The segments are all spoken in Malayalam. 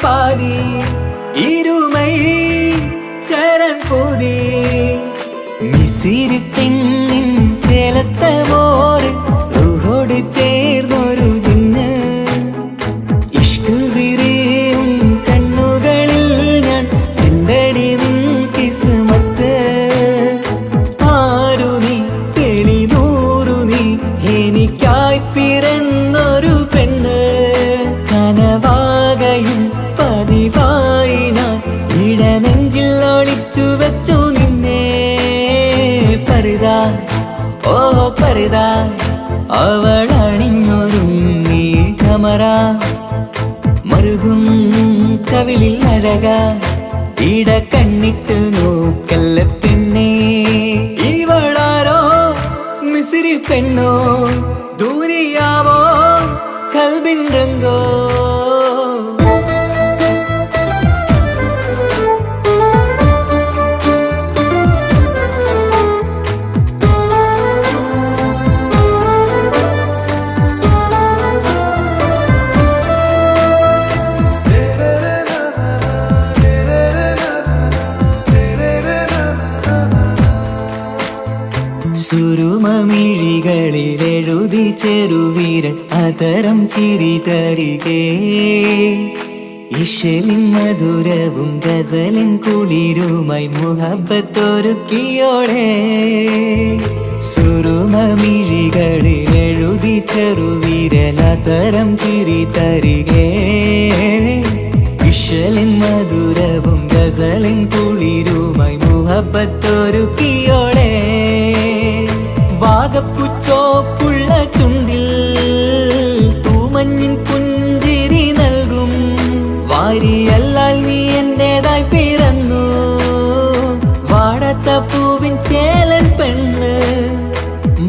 പാതി ഇരുമൈ ചരൻ പൂതി മിസിരി പെണ്ണിൻ ചേലത്ത മോറ് റൂഹോട് ചേർന്നൊരു ജിന്ന് ഇഷ്ക് വിരിയും കണ്ണുകളിൽ ഞാൻ കണ്ടടി നിൻ കിസ്മത്ത് ആരു നീ തെളിനൂറു നീ എനിക്കായി പിറന്നൊരു പെണ്ണ് കനവാകയും പതിവായി ഞാൻ ഇടനെഞ്ചിൽ ഒളിച്ചു വെച്ചു നിന്നെ പരിതാ ഓ പരിതാ അവളണിഞ്ഞൊരുങ്ങി കമറ മറുകും കവിളിൽ അഴക ഇട കണ്ണിട്ട് നോക്കല്ല പെണ്ണേ ഇവളാരോ മിസിരി പെണ്ണോ ദൂരിയാവോ കൽബിൻ രംഗോ സുരുമമിഴികളിൽ എഴുതി ചെറുവീരൻ അതരം ചിരി തരികേ ഇശലിൻ മധുരവും ഗസലിൻ കുളിരുമായി മുഹബത്തൊരുക്കിയോളെ സുരുമമിഴികളിൽ എഴുതി ചെറുവീരൻ അതരം ചിരി തരികേ ഇശലിൻ മധുരവും ഗസലിൻ കുളിരുമായി മുഹബത്തൊരുക്കിയോളെ വാഗപ്പുച്ചോപ്പുള്ള ചുണ്ടിൽ തൂമഞ്ഞിൻ പുഞ്ചിരി നൽകും വാരിയല്ലാൽ നീ എന്റേതായി പിറന്നു വാടാത്ത പൂവിൻ ചേലൻ പെണ്ണ്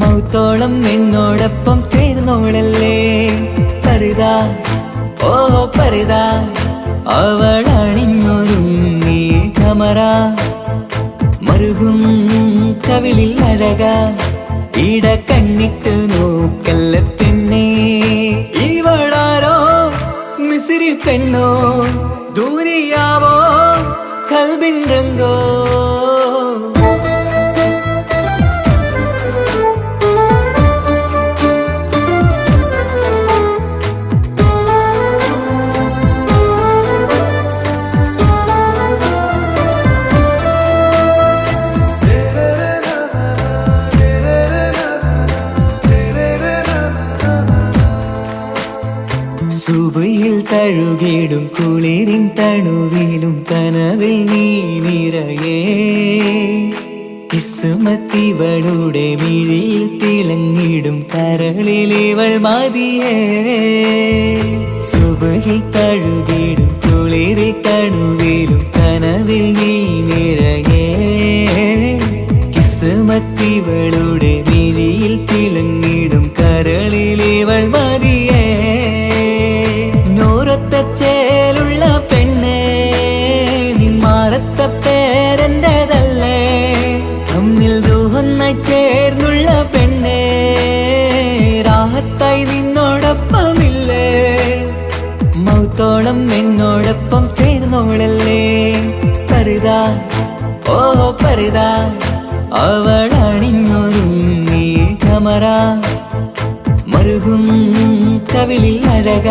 മൗത്തോളം എന്നോടൊപ്പം ചേർന്നോളല്ലേ പരിതാ ഓ പരിതാ അവളണിഞ്ഞൊരുങ്ങി കമറ മറുകും കവിളിൽ അഴക ഇട കണ്ണിട്ട് നോക്കല്ല പെണ്ണേ ഇവളാരോ മിസിരി പെണ്ണോ ദൂരിയാവോ കൽബിൻ രംഗോ സുബയിൽ തഴുകിടും കുളിരിൻ തണുവിലും കനവിൽ നീ നിറയേ കിസ്മത്തിവളുടെ മിഴിയിൽ തിളങ്ങിടും കരളിലിവൾ മതിയേ സുബയിൽ തഴുകിടും കുളിരിൻ തണുവിലും കനവിൽ നീ നിറയേ കിസ്മത്തിവളുടെ മിഴിയിൽ തിളങ്ങിടും കരളിലിവൾ മതിയേ ചേലുള്ള പെണ്ണേ നിന്മാറത്ത പേരെന്റേതല്ലേ തമ്മിൽ ദൂഹൊന്നായി ചേർന്നുള്ള പെണ്ണേ രാഹത്തായി നിന്നോടൊപ്പമില്ലേ മൗത്തോളം എന്നോടൊപ്പം ചേർന്നോളല്ലേ പരിതാ ഓ പരിതാ അവളണിഞ്ഞൊരുങ്ങി കമറ മറുകും കവിളിൽ അഴക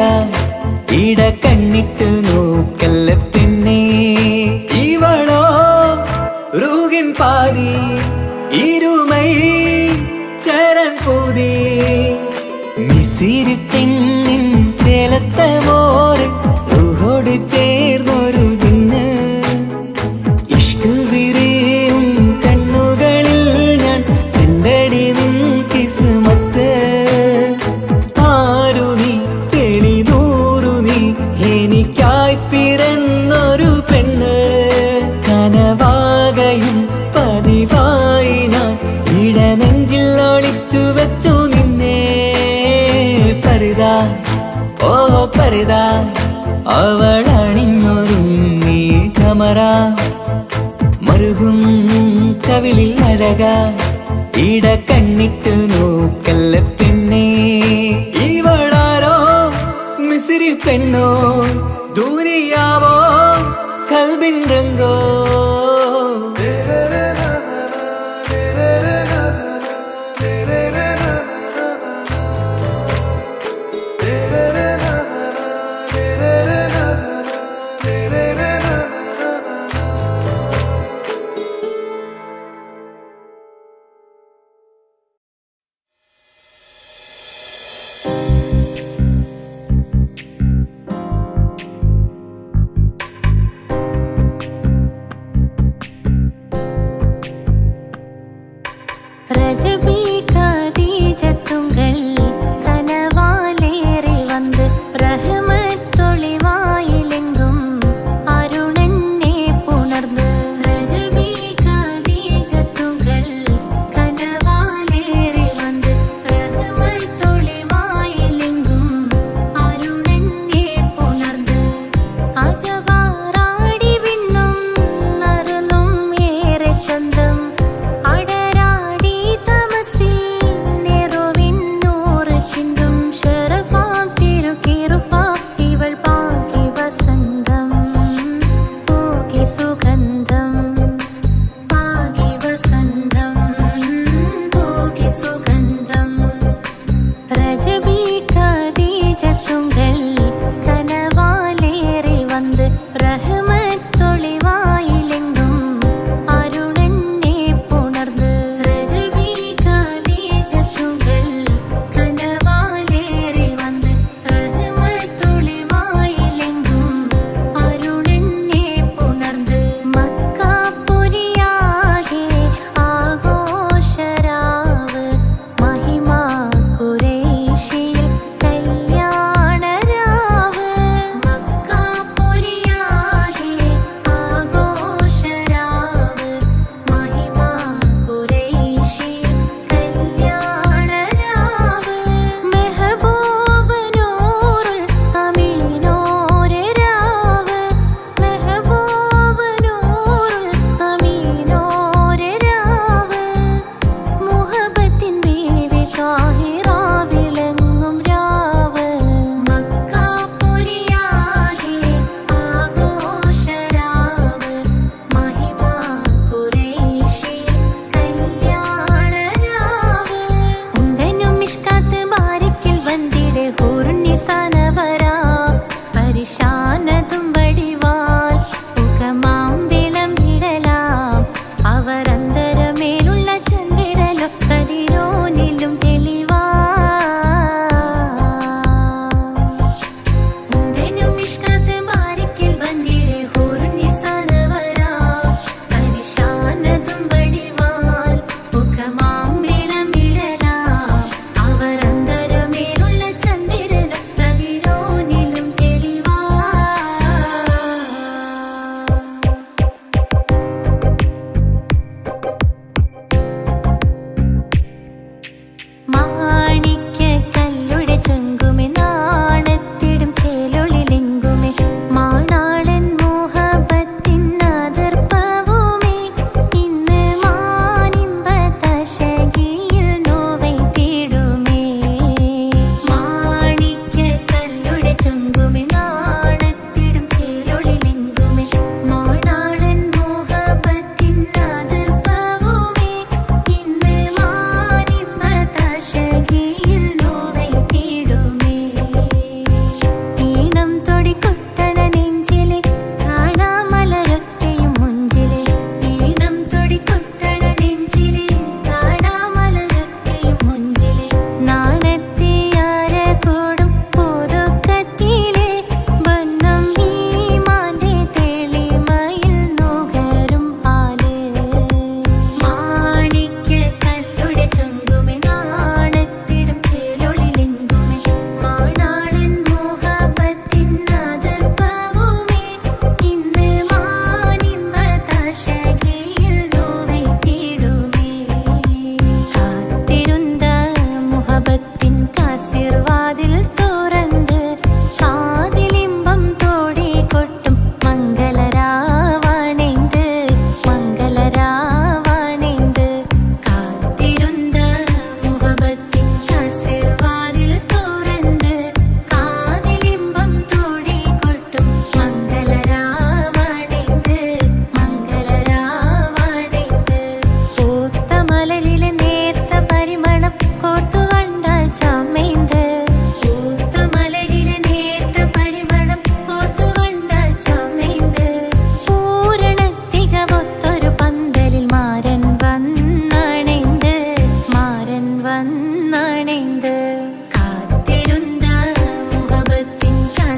ഇട കണ്ണിട്ട് നോക്കല്ല പെണ്ണേ ഇവളോ റൂഹിൻ പാതി ഇരുമൈ ചരൻ പൂതി മിസിരി പെണ്ണിൻ ചേലത്ത മോറ് റൂഹോട് ചേർന്നൊരു ജിന്ന് ഇഷ്ക് വിരിയും കണ്ണുകളിൽ ഞാൻ കണ്ടടി നിൻ കിസ്മത്ത് ആരു നീ തെളിനൂറു നീ എനിക്കായി പിറന്നൊരു പെണ്ണ് കനവാകയും പതിവായി ഞാൻ ഇടനെഞ്ചിൽ ഒളിച്ചു വെച്ചു നിന്നെ പരിതാ ഓ പരിതാ അവളണിഞ്ഞൊരുങ്ങി കമറ മറുകും കവിളിൽ അഴക ഇട കണ്ണിട്ട് നോക്കല്ല പെണ്ണേ ഇവളാരോ മിസിരി പെണ്ണോ ദൂരിയാവോ കൽബിൻ രംഗോ ரஜபி கதீஜத்துங்கள் கனவாலேறி வந்து ரஹமத்தொளிவாயிலெங்கும் அருணன்னே புணர்ந்து ரஜபி கதீஜத்துங்கள் கனவாலேறி வந்து ரஹமத்தொளிவாயிலெங்கும் அருணன்னே புணர்ந்து அஜபாராடி விண்ணும் அருளும் ஏറെ ചന്തം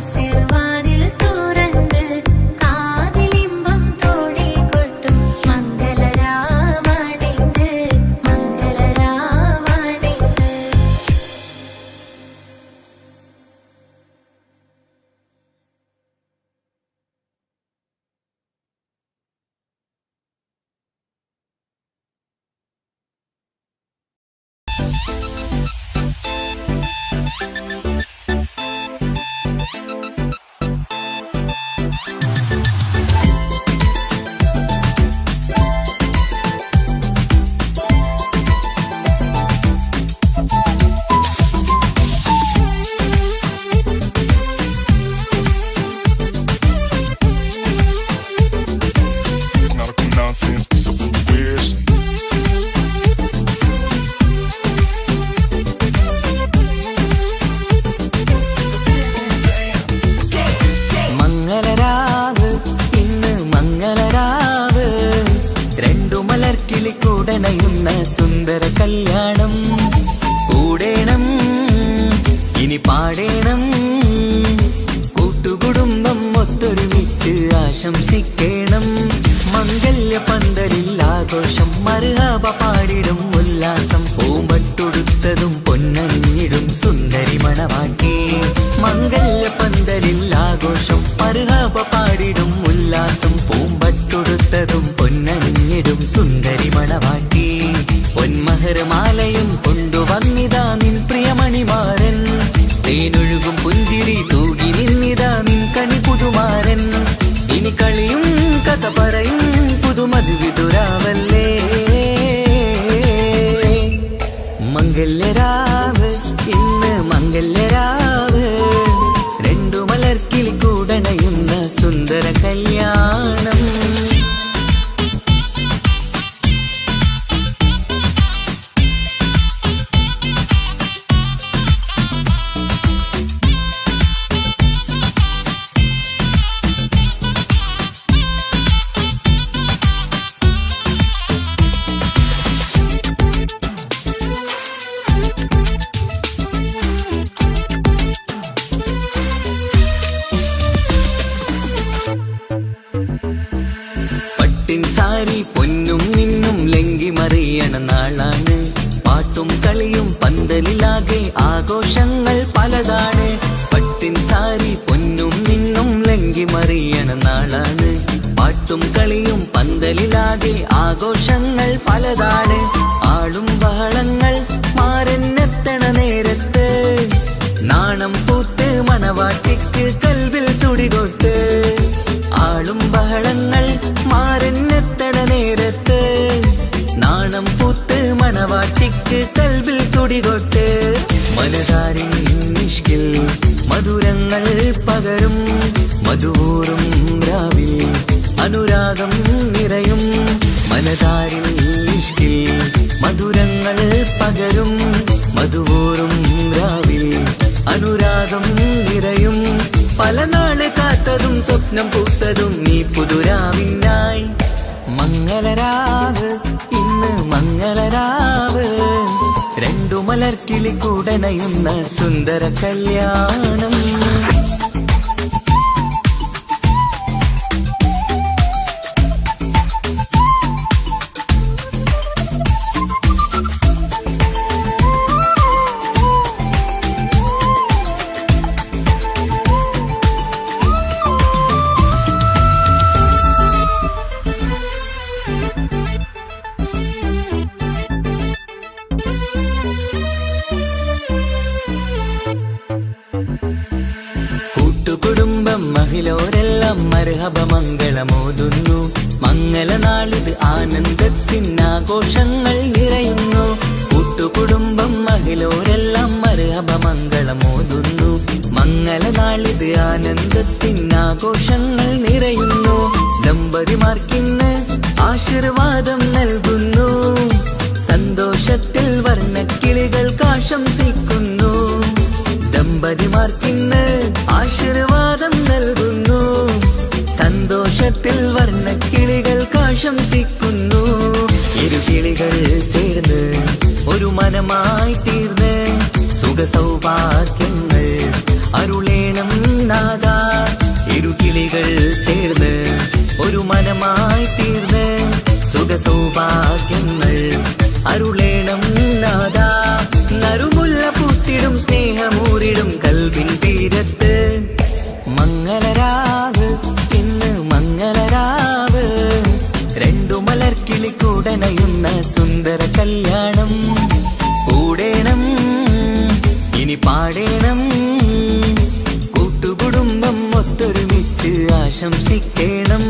കസിർവാതിൽ തുറന്ന് കാതിലിമ്പം തോടി കൊട്ടും മംഗളരാവണിത് മംഗളരാവണിത്. Nautical nonsense, simple wish. മംഗളരാവ് ഇന്ന് മംഗളരാവ് രണ്ടു മലർക്കിളി കൂടണയുന്ന സുന്ദര കല്യാണം കൂടേണം ഇനി പാടേണം കൂട്ടുകുടുംബം ഒത്തൊരുമിച്ച് ആശംസിക്കേണം മംഗല്യ പന്തലിൽ ആഘോഷം മർഹബ പാടിടും ഉല്ലാസം പൂമ്പട്ടൊടുത്തതും പൊന്നണിഞ്ഞിടും സുന്ദരി മണവാട്ടി മംഗല്യ പന്തലിൽ ആഘോഷം മർഹബ പാടിടും ഉല്ലാസം പൂമ്പട്ടൊടുത്തതും പൊന്നണിഞ്ഞിടും സുന്ദരി മണവാട്ടി പൊന്മഹർമാലയും കൊണ്ടുവന്നിതാ നിൻ പ്രിയമണിമാരൻ തേനൊഴുകും പുഞ്ചിരി തൂകി നിന്നിതാ നിൻ കണി പുതുമാരൻ ഇനി കളിയും കഥ പറയും പുതുമധുവിതുരാവല്ലേ മംഗല്യരാവ് ഇന്ന് മംഗല്യരാവ് രണ്ടു മലർക്കിളി കൂടണയുന്ന സുന്ദര കല്യാണം. പട്ടിൻ സാരി പൊന്നും നിന്നും ലങ്കി മറിയണ നാളാണ് പാട്ടും കളിയും പന്തലിലാകെ ആഘോഷങ്ങൾ പലതാണ് പട്ടിൻ സാരി പൊന്നും നിന്നും ലങ്കി മറിയണ നാളാണ് പാട്ടും കളിയും പന്തലിലാകെ ആഘോഷങ്ങൾ പലതാണ് ആളും ബഹളങ്ങൾ മാരന്നെത്തണ നേരത്ത് നാണം പൂത്ത് മണവാട്ടിക്ക് കൽവിൽ തുടികൊട്ട് ആളും ബഹളങ്ങൾ മാരന്നെത്തണ നേരത്ത് നാണം പൂത്ത് മണവാട്ടിക്ക് കൽവിൽ തുടികൊട്ട് മനതാരിൻ നിഷ്കിൽ മധുരങ്ങൾ പകരും മധുവൂറും രാവിൽ അനുരാഗം നിറയും മനതാരിൻ നിഷ്കിൽ മധുരങ്ങൾ പകരും മധുവൂറും രാവിൽ അനുരാഗം നിറയും പല നാള് കാത്തതും സ്വപ്നം പൂത്തതും നീ പുതുരാവിനായി മംഗളരാവ് ഇന്ന് മംഗളരാവ് രണ്ടു മലർക്കിളി കൂടണയുന്ന സുന്ദര കല്യാണം. കൂട്ടുകുടുംബം മഹിളോരെല്ലാം മർഹബ മംഗളമോതുന്നു മംഗളനാളിത് ആനന്ദത്തിനാഘോഷങ്ങൾ നിറയുന്നു കൂട്ടുകുടുംബം മഹിളോരെല്ലാം മർഹബ മംഗളമോതുന്നു മംഗളനാളിത് ആനന്ദത്തിനാഘോഷങ്ങൾ നിറയുന്നു ദമ്പതിമാർക്കിന്ന് ആശീർവാദം നൽകുന്നു സന്തോഷത്തിൽ വർണ്ണക്കിളികൾ ആശംസിക്കുന്നു ദമ്പതിമാർക്കിന്ന് ആശീർവാദം നൽകുന്നു സന്തോഷത്തിൽ വർണ്ണക്കിളികൾ ആശംസിക്കുന്നു ഇരുകിളികൾ ചേർന്ന് ഒരു മനമായി തീർന്ന് സുഖ സൗഭാഗ്യങ്ങൾ അരുളേണം നാഥ കിളികൾ ചേർന്ന് ഒരു മനമായി തീർന്ന് സുഖ സൗഭാഗ്യങ്ങൾ അരുളേണം നാദാ. നറുമുല്ല പൂത്തിടും സ്നേഹമൂരിടും കൽവിൻ തീരത്ത് മംഗളരാവ് ഇന്ന് മംഗളരാവ്. രണ്ടു മലർക്കിളി കൂടനയുന്ന സുന്ദര കല്യാണം കൂടേണം ഇനി പാടേണം. കൂട്ടുകുടുംബം ഒത്തൊരുമിച്ച് ആശംസിക്കേണം.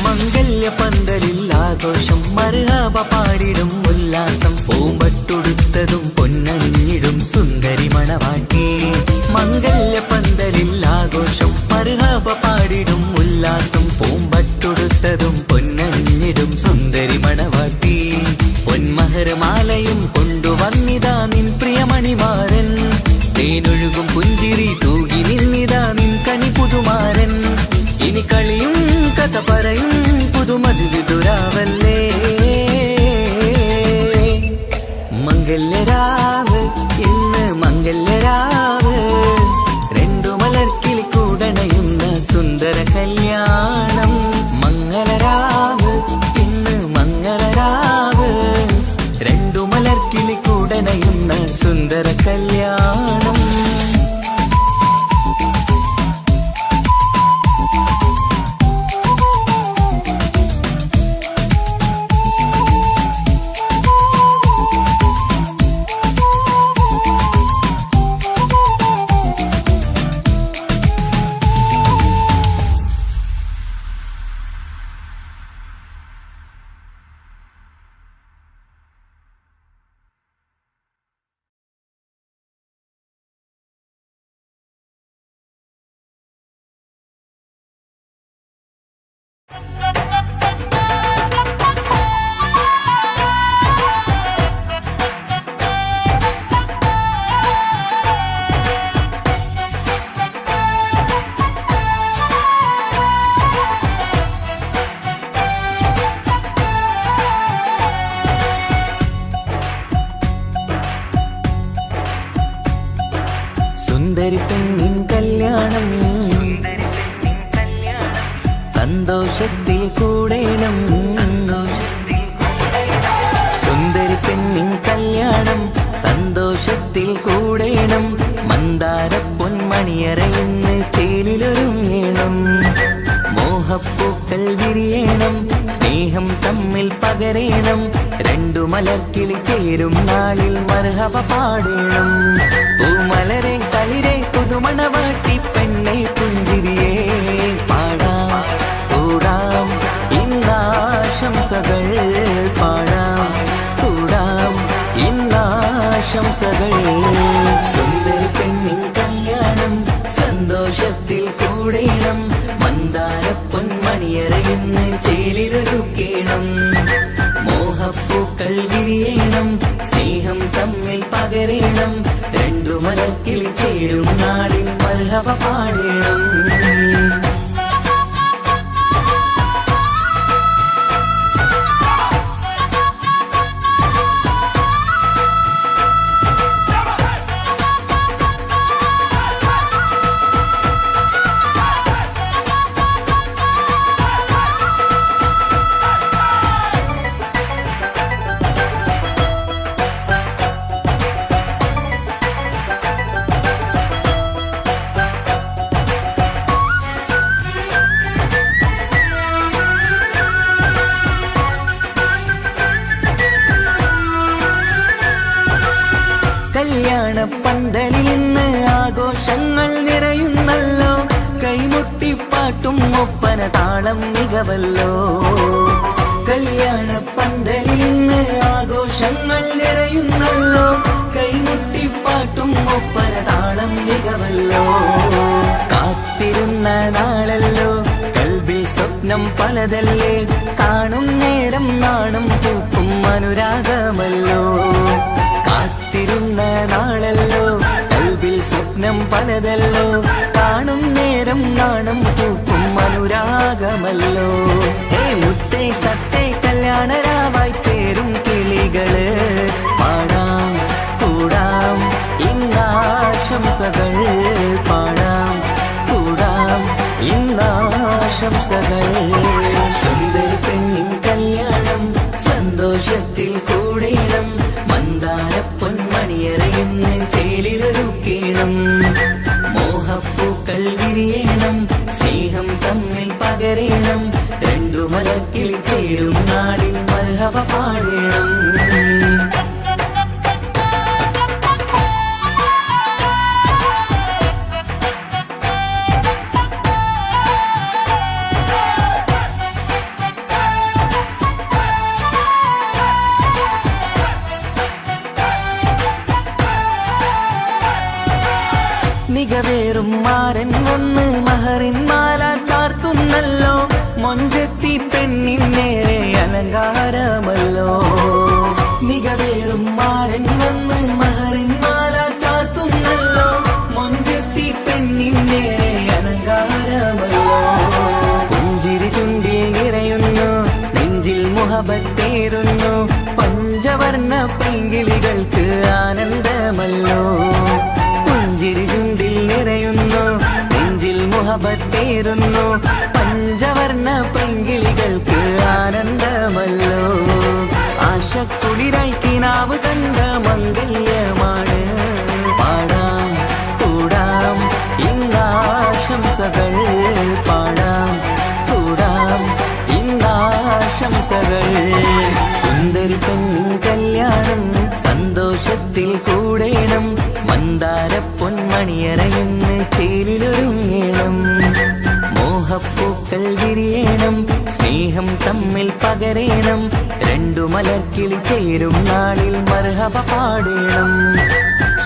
മംഗല്യ പന്തലിൽ ആഘോഷം മർഹബ പാടിടും ഉല്ലാസം. പൂമ്പട്ടൊടുത്തതും പൊന്നണിഞ്ഞിടും സുന്ദരി മണവാട്ടി. മംഗല്യ പന്തലിൽ ആഘോഷം മർഹബ പാടിടും ഉല്ലാസം. പൂമ്പട്ടൊടുത്തതും പൊന്നണിഞ്ഞിടും സുന്ദരി മണവാട്ടി. പൊന്മഹർമാലയും കൊണ്ടുവന്നിതാ നിൻ പ്രിയമണിമാരൻ. തേനൊഴുകും പുഞ്ചിരി തൂകി നിന്നിതാ നിൻ കനി പുതുമാരൻ. ഇനി കളിയും കഥ പറയും പുതുമധുവിതുരാവല്ലേ. മംഗല്യരാവ് ഇന്ന് മംഗല്യരാവ്. രണ്ടു മലർക്കിളി കൂടണയുന്ന സുന്ദര കല്യാണം. മംഗളരാവ് ഇന്ന് മംഗളരാവ്. രണ്ടു മലർക്കിളി കൂടണയുന്ന സുന്ദര കല്യാണം. സുന്ദരി പെണ്ണിൻ കല്യാണം സന്തോഷത്തിൽ കൂടേണം. സുന്ദരി പെണ്ണിൻ കല്യാണം സന്തോഷത്തിൽ കൂടേണം. മന്ദാര പൊന്മണിയറയിന്ന് ചേലിലൊരുങ്ങേണം. മോഹപ്പൂക്കൾ വിരിയണം സ്നേഹം തമ്മിൽ പകരേണം. രണ്ടു മലർക്കിളി ചേരും നാളിൽ മർഹബ പാടേണം. പൂമലരെ തളിരെ പുതുമണവാട്ടി പെണ്ണെ പുഞ്ചിരിയേ പാടാം കൂടാം ഇന്നാശംസകൾ. പാടാം കൂടാം ഇന്നാശംസകൾ. സുന്ദരി പെണ്ണിൻ കല്യാണം സന്തോഷത്തിൽ കൂടേണം. മന്ദാര പൊന്മണിയറയിന്ന് ചേലിലൊരുക്കേണം. മോഹപ്പൂക്കൾ വിരിയണം സ്നേഹം തമ്മിൽ പകരേണം. രണ്ടു മലർക്കിളി ചേരും നാളിൽ മർഹബ പാടേണം. കല്യാണ പന്തലിൽ ഇന്ന് ആഘോഷങ്ങൾ നിറയുന്നല്ലോ. കൈമുട്ടിപ്പാട്ടും ഒപ്പന താളം മികവല്ലോ. കല്യാണ പന്തലിൽ ഇന്ന് ആഘോഷങ്ങൾ നിറയുന്നല്ലോ. കൈമുട്ടിപ്പാട്ടും ഒപ്പന താളം മികവല്ലോ. കാത്തിരുന്ന നാളല്ലോ കൽബിൽ സ്വപ്നം പലതല്ലേ. കാണും നേരം നാണം പൂക്കും അനുരാഗമല്ലോ. കാത്തിരുന്ന നാളല്ലോ കൽബിൽ സ്വപ്നം പലതല്ലോ. കാണും നേരം നാണം പൂക്കും അനുരാഗമല്ലോ. ഹേ മുത്തേ സത്തേ കല്യാണരാവായി ചേരും കിളികള്. പാടാം കൂടാം ഇന്നാശംസകൾ. പാടാം കൂടാം ഇന്നാ ആശംസകൾ സുന്ദരി പെണ്ണിൻ കല്യാണം സന്തോഷത്തിൽ കൂടേണം മന്ദാര പൊന്മണിയറയുന്ന് ചേലിലൊരുക്കേണം മോഹപ്പൂക്കൾ വിരിയണം സ്നേഹം തമ്മിൽ പകരേണം രണ്ടു മലക്കിൽ ചേരും നാളിൽ മർഹബ പാടേണം മികവേറും മാരൻ വന്ന് മഹറിൻ മാല ചാർത്തുന്നല്ലോ മൊഞ്ചത്തി പെണ്ണിൻ നേരെ അലങ്കാരമല്ലോ മികവേറും മാരൻ വന്ന് മഹറിൻ മാല ചാർത്തുന്നല്ലോ മൊഞ്ചത്തി പെണ്ണിൻ നേരെ അലങ്കാരമല്ലോ പുഞ്ചിരി ചുണ്ടിൽ നിറയുന്നു നെഞ്ചിൽ മുഹബത്തേറുന്നു പഞ്ചവർണ്ണ പൈങ്കിളികൾക്ക് ആനന്ദമല്ലോ പുഞ്ചിരി ചുണ്ടിൽ നിറയുന്നു നെഞ്ചിൽ മുഹബത്തേറുന്നു പഞ്ചവർണ്ണ പൈങ്കിളികൾക്ക് ആനന്ദമല്ലോ ആശക്കുളിരായി കിനാവ് കണ്ട മംഗല്യമാണ് പാടാം കൂടാം ഇന്നാശംസകൾ പാടാം കൂടാം ഇന്നാശംസകൾ സുന്ദരി പെണ്ണിൻ കല്യാണം സന്തോഷത്തിൽ കൂടേണം മന്ദാര പൊന്മണിയറയുന്ന് ചേലിലൊരുങ്ങേണം മോഹപ്പൂക്കൾ വിരിയണം സ്നേഹം തമ്മിൽ പകരേണം രണ്ടു മലർക്കിളി ചേരും നാളിൽ മർഹബ പാടേണം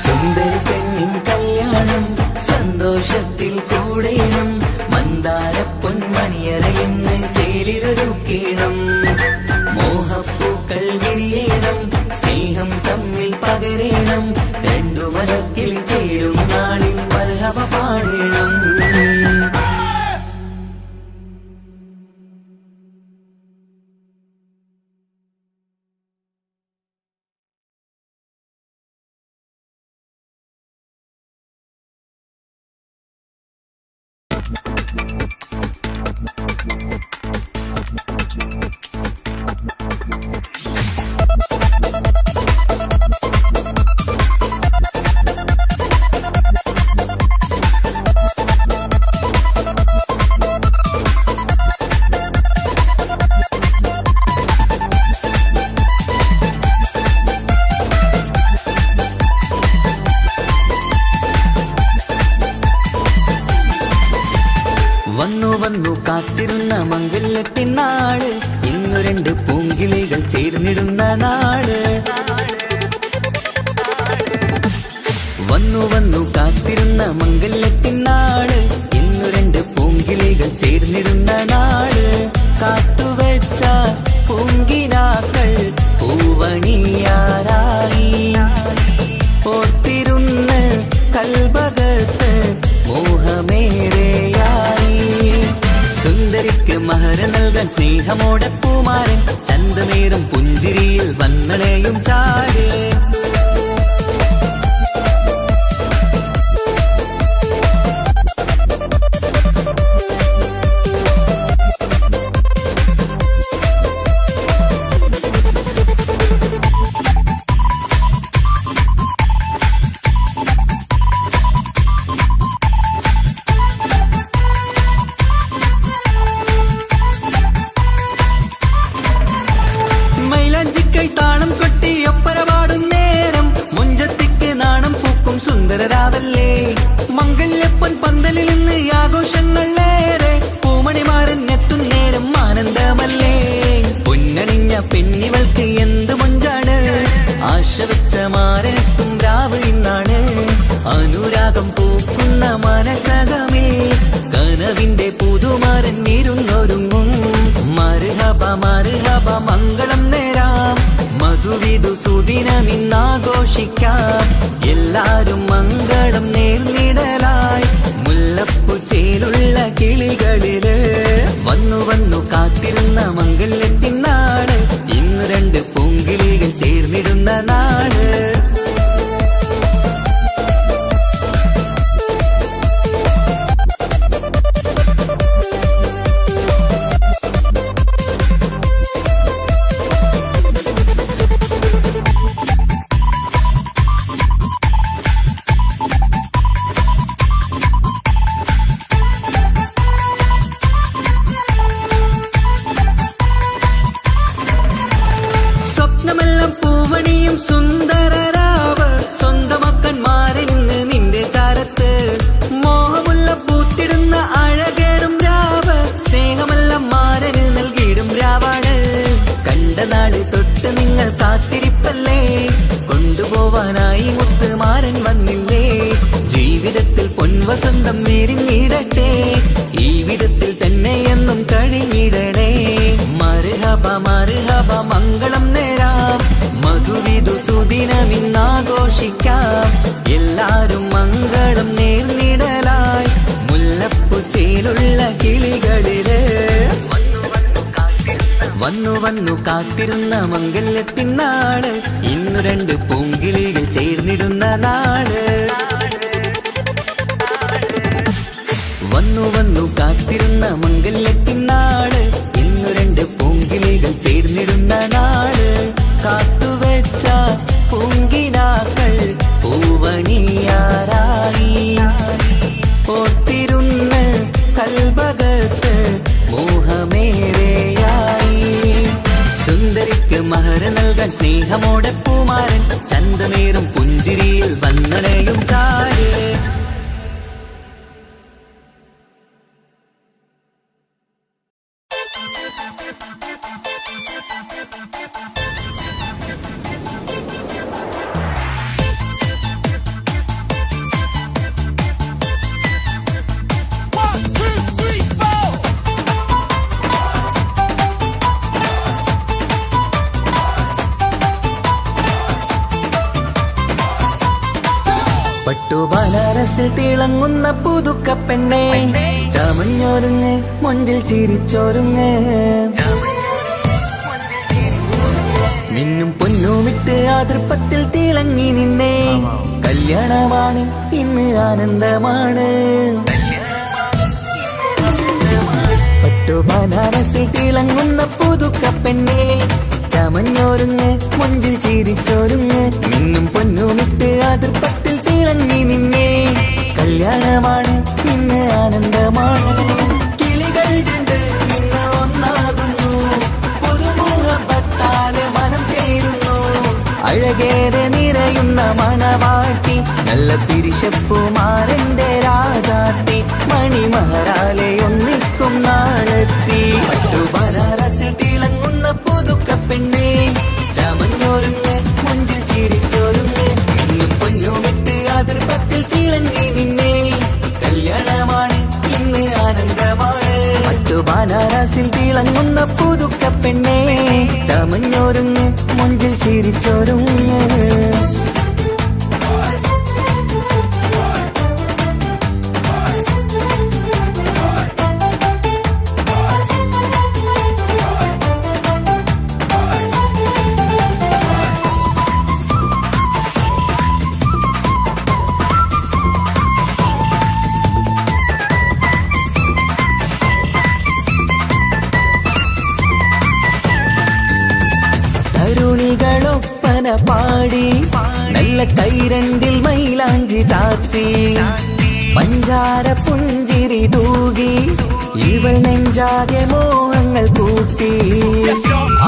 സുന്ദരി പെണ്ണിൻ കല്യാണം സന്തോഷത്തിൽ കൂടേണം മന്ദാര പൊന്മണിയറയുന്ന് ചേലിലൊരുക്കേണം മോഹപ്പൂക്കൾ വിരിയണം സ്നേഹം തമ്മിൽ പകരേണം രണ്ടു മലക്കിൽ ചേരും നാളിൽ മർഹബ പാടേണം വന്നു വന്നു കാത്തിരുന്ന മംഗല്യത്തിൻ നാള് ഇന്നു രണ്ട് പൂങ്കിളികൾ ചേർന്നിടുന്ന നാള് വന്നു വന്നു കാത്തിരുന്ന മംഗല്യത്തിൻ നാള് ഇന്നു രണ്ട് പൂങ്കിളികൾ ചേർന്നിടുന്ന നാള് കാത്തുവെച്ച പൂങ്കിനാക്കൾ പൂവണിയാരായി ഓർത്തിരുന്ന് കൽബകത്ത് മോഹമേറെയായി സുന്ദരിക്ക് മഹർ നൽകാൻ സ്നേഹമോടെ പൂമാരൻ ചന്തമേറും പുഞ്ചിരിയിൽ വന്നണയും ചാരേ താളം കൊട്ടി ഒപ്പര പാടും നേരം മുഞ്ചത്തിക്ക് നാണം പൂക്കും സുന്ദരരാവല്ലേ മംഗല്യപ്പൊൻ പന്തലിൽ നിന്ന് ആഘോഷങ്ങളേറെ പൂമണിമാരൻ എത്തും നേരം ആനന്ദമല്ലേ പൊന്നണിഞ്ഞ പെണ്ണിവൾക്ക് എന്ത് മൊഞ്ചാണ് ആശ വെച്ച മാരനെത്തും രാവ് ഇന്നാണ് അനുരാഗം പൂക്കുന്ന മനസകമേ കനവിന്റെ പുതുമാരൻ ഇരുന്നൊരുങ്ങും മർഹബ മർഹബ മംഗളം നേരാം മധുവിധു സുദിനമിന്നാഘോഷിക്കാം എല്ലാരും മംഗളം നേർന്നിടലായി മുല്ലപ്പുച്ചയിലുള്ള കിളികളില് വന്നു വന്നു കാത്തിരുന്ന മംഗല്യത്തിൻ നാള് ഇന്ന് രണ്ട് പൂങ്കിളികൾ ചേർന്നിടുന്ന നാള് ദിനമിന്നാഘോഷിക്കാം. എല്ലാരും മംഗളം നേർന്നിടലായി മുല്ലപ്പൂച്ചേലുള്ള കിളികളില് വന്നു വന്നു കാത്തിരുന്ന മംഗല്യത്തിനാള്. ഇന്നു രണ്ട് പൂങ്കിളികൾ ചേർന്നിടുന്ന നാള്. വന്നു വന്നു കാത്തിരുന്ന മംഗല്യത്തിനാള്. ഇന്നു രണ്ട് പൂങ്കിളികൾ ചേർന്നിടുന്ന നാള്. കാത്തുവെച്ച പൂങ്കിനാക്കൾ പൂവണിയാറായി. ഓർത്തിരുന്ന് കൽബകത്ത് മോഹമേറെയായി. സുന്ദരിക്ക് മഹർ നൽകാൻ സ്നേഹമോടെ പൂമാരൻ. ചന്തമേറും പുഞ്ചിരിയിൽ വന്നണയും ചാര്. പട്ടുബനാരസിൽ തിളങ്ങുന്ന പുതുക്കപ്പെണ്ണെ, ചമഞ്ഞൊരുങ്ങ് മൊഞ്ചിൽ ചിരിച്ചൊരുങ്ങ്. മിന്നും പൊന്നുമിട്ട് ആതൃപ്പത്തിൽ തിളങ്ങി നിന്നേ. കല്യാണമാണ് ഇന്ന് ആനന്ദമാണ്. പട്ടുബനാരസിൽ തിളങ്ങുന്ന പുതുക്കപ്പെണ്ണെ, ചമഞ്ഞൊരുങ്ങ് മൊഞ്ചിൽ ചിരിച്ചൊരുങ്ങ്. മിന്നും പൊന്നുമിട്ട് ആതൃപ്പത്തിൽ തിളങ്ങി നിന്നേ. കല്യാണമാണ് ഇന്ന് ആനന്ദമാണ്. കിളികൾ രണ്ട് ഇന്ന് ഒന്നാകുന്നു. പുതുമുഹബത്താല് മനം ചേരുന്നു. അഴകേറെ നിറയുന്ന മണവാട്ടി, നല്ല പിരിശപ്പുമാരന്റെ രാജാത്തി. മണിമഹറാലെ ഒന്നിക്കും നാളെത്തി. പട്ടുബനാരസിൽ തിളങ്ങുന്ന പുതുക്കപ്പെണ്ണെ, ചമഞ്ഞൊരുങ്ങ് മുഞ്ചിൽ ചിരിച്ചൊരുങ്ങ്. ഇന്നും പൊന്നുമിട്ട് ആതൃപ്പത്തിൽ തിളങ്ങി നിന്നേ. കല്യാണമാണ് ഇന്ന് ആനന്ദമാണ്. പട്ടുബനാരസിൽ തിളങ്ങുന്ന പുതുക്കപ്പെണ്ണെ, ചമഞ്ഞൊരുങ്ങ് മുഞ്ചിൽ ചിരിച്ചൊരുങ്ങ്. തരുണികളൊപ്പന പാടി, നല്ല കൈരണ്ടിൽ മൈലാഞ്ചി ചാർത്തി. പഞ്ചാര പുഞ്ചിരി തൂകി, ഇവൾ നെഞ്ചാകെ മോഹങ്ങൾ കൂട്ടി.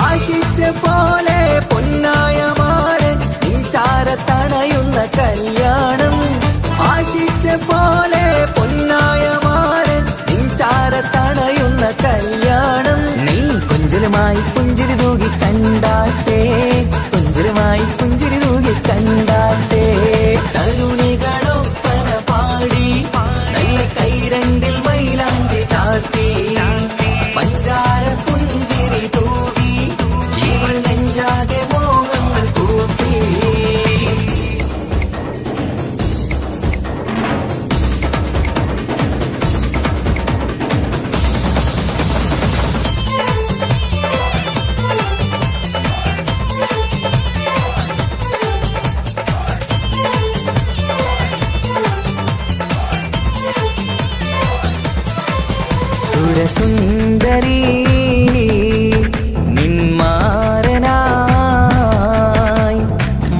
ആശിച്ച പോലെ പൊന്നായ മാരൻ നിൻചാരത്തണയുന്ന കല്യാണം. ആശിച്ച പോലെ പൊന്നായ മാരൻ നിൻചാരത്തണയുന്ന കല്യാണം. നീ കൊഞ്ചലുമായി പുഞ്ചിരി തൂകി കണ്ടാട്ടെ, കൊഞ്ചലുമായി പുഞ്ചിരി തൂകി കണ്ടാട്ടെ. തരുണികളൊപ്പന പാടി, നല്ല കൈരണ്ടിൽ മൈലാഞ്ചി ചാർത്തി. പഞ്ചാര പുഞ്ചിരി തൂകി, ഇവൾ നെഞ്ചാകെ മോഹങ്ങൾ കൂട്ടി. സുരസുന്ദരി നിന്മാരനായി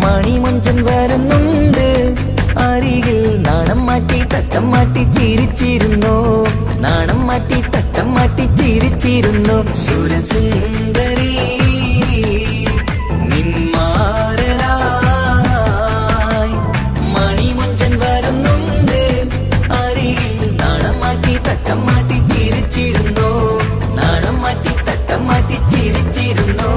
മണിമഞ്ചൻ വരുന്നുണ്ട് അരികിൽ. നാണം മാറ്റി തട്ടം മാറ്റി ചിരിച്ചിരുന്നു. നാണം മാറ്റി തട്ടം മാറ്റി ചിരിച്ചിരുന്നു. സുരസുന്ദരി നിന്മാരനായി മണിമഞ്ചൻ വരുന്നുണ്ട് അരികിൽ. നാണം മാറ്റി തട്ടം മാറ്റി ചിരിച്ചിരുന്നു. നാണം മാറ്റി തട്ടം മാറ്റി ചിരിച്ചിരുന്നു.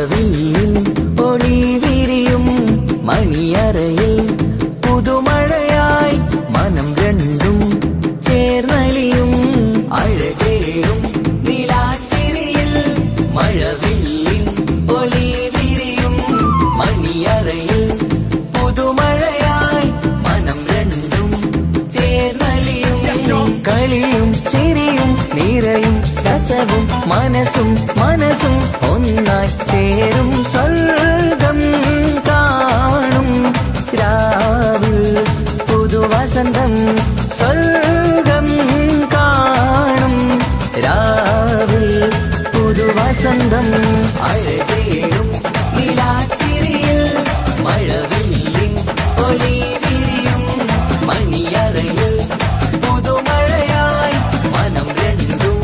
മഴവില്ലിൻ ഒളി വിരിയും മണിയറയിൽ പുതുമഴയായി മനം രണ്ടും ചേർന്നലിയും അഴകേറും നിലാച്ചിരിയിൽ മഴവില്ലിൻ ഒളി വിരിയും മണിയറയിൽ പുതുമഴയായി മനം രണ്ടും ചേർന്നലിയും കളിയും ചിരിയും നിറയും രസവും മനസ്സും മനസ്സും ഒന്നായി ചേരും സ്വർഗം കാണും രാവിൽ പുതുവസന്തം സ്വർഗം കാണും രാവിൽ പുതുവസന്തം അഴകേറും നിലാച്ചിരിയിൽ മഴവില്ലിൻ ഒളി വിരിയും മണിയറയിൽ പുതുമഴയായി മനം രണ്ടും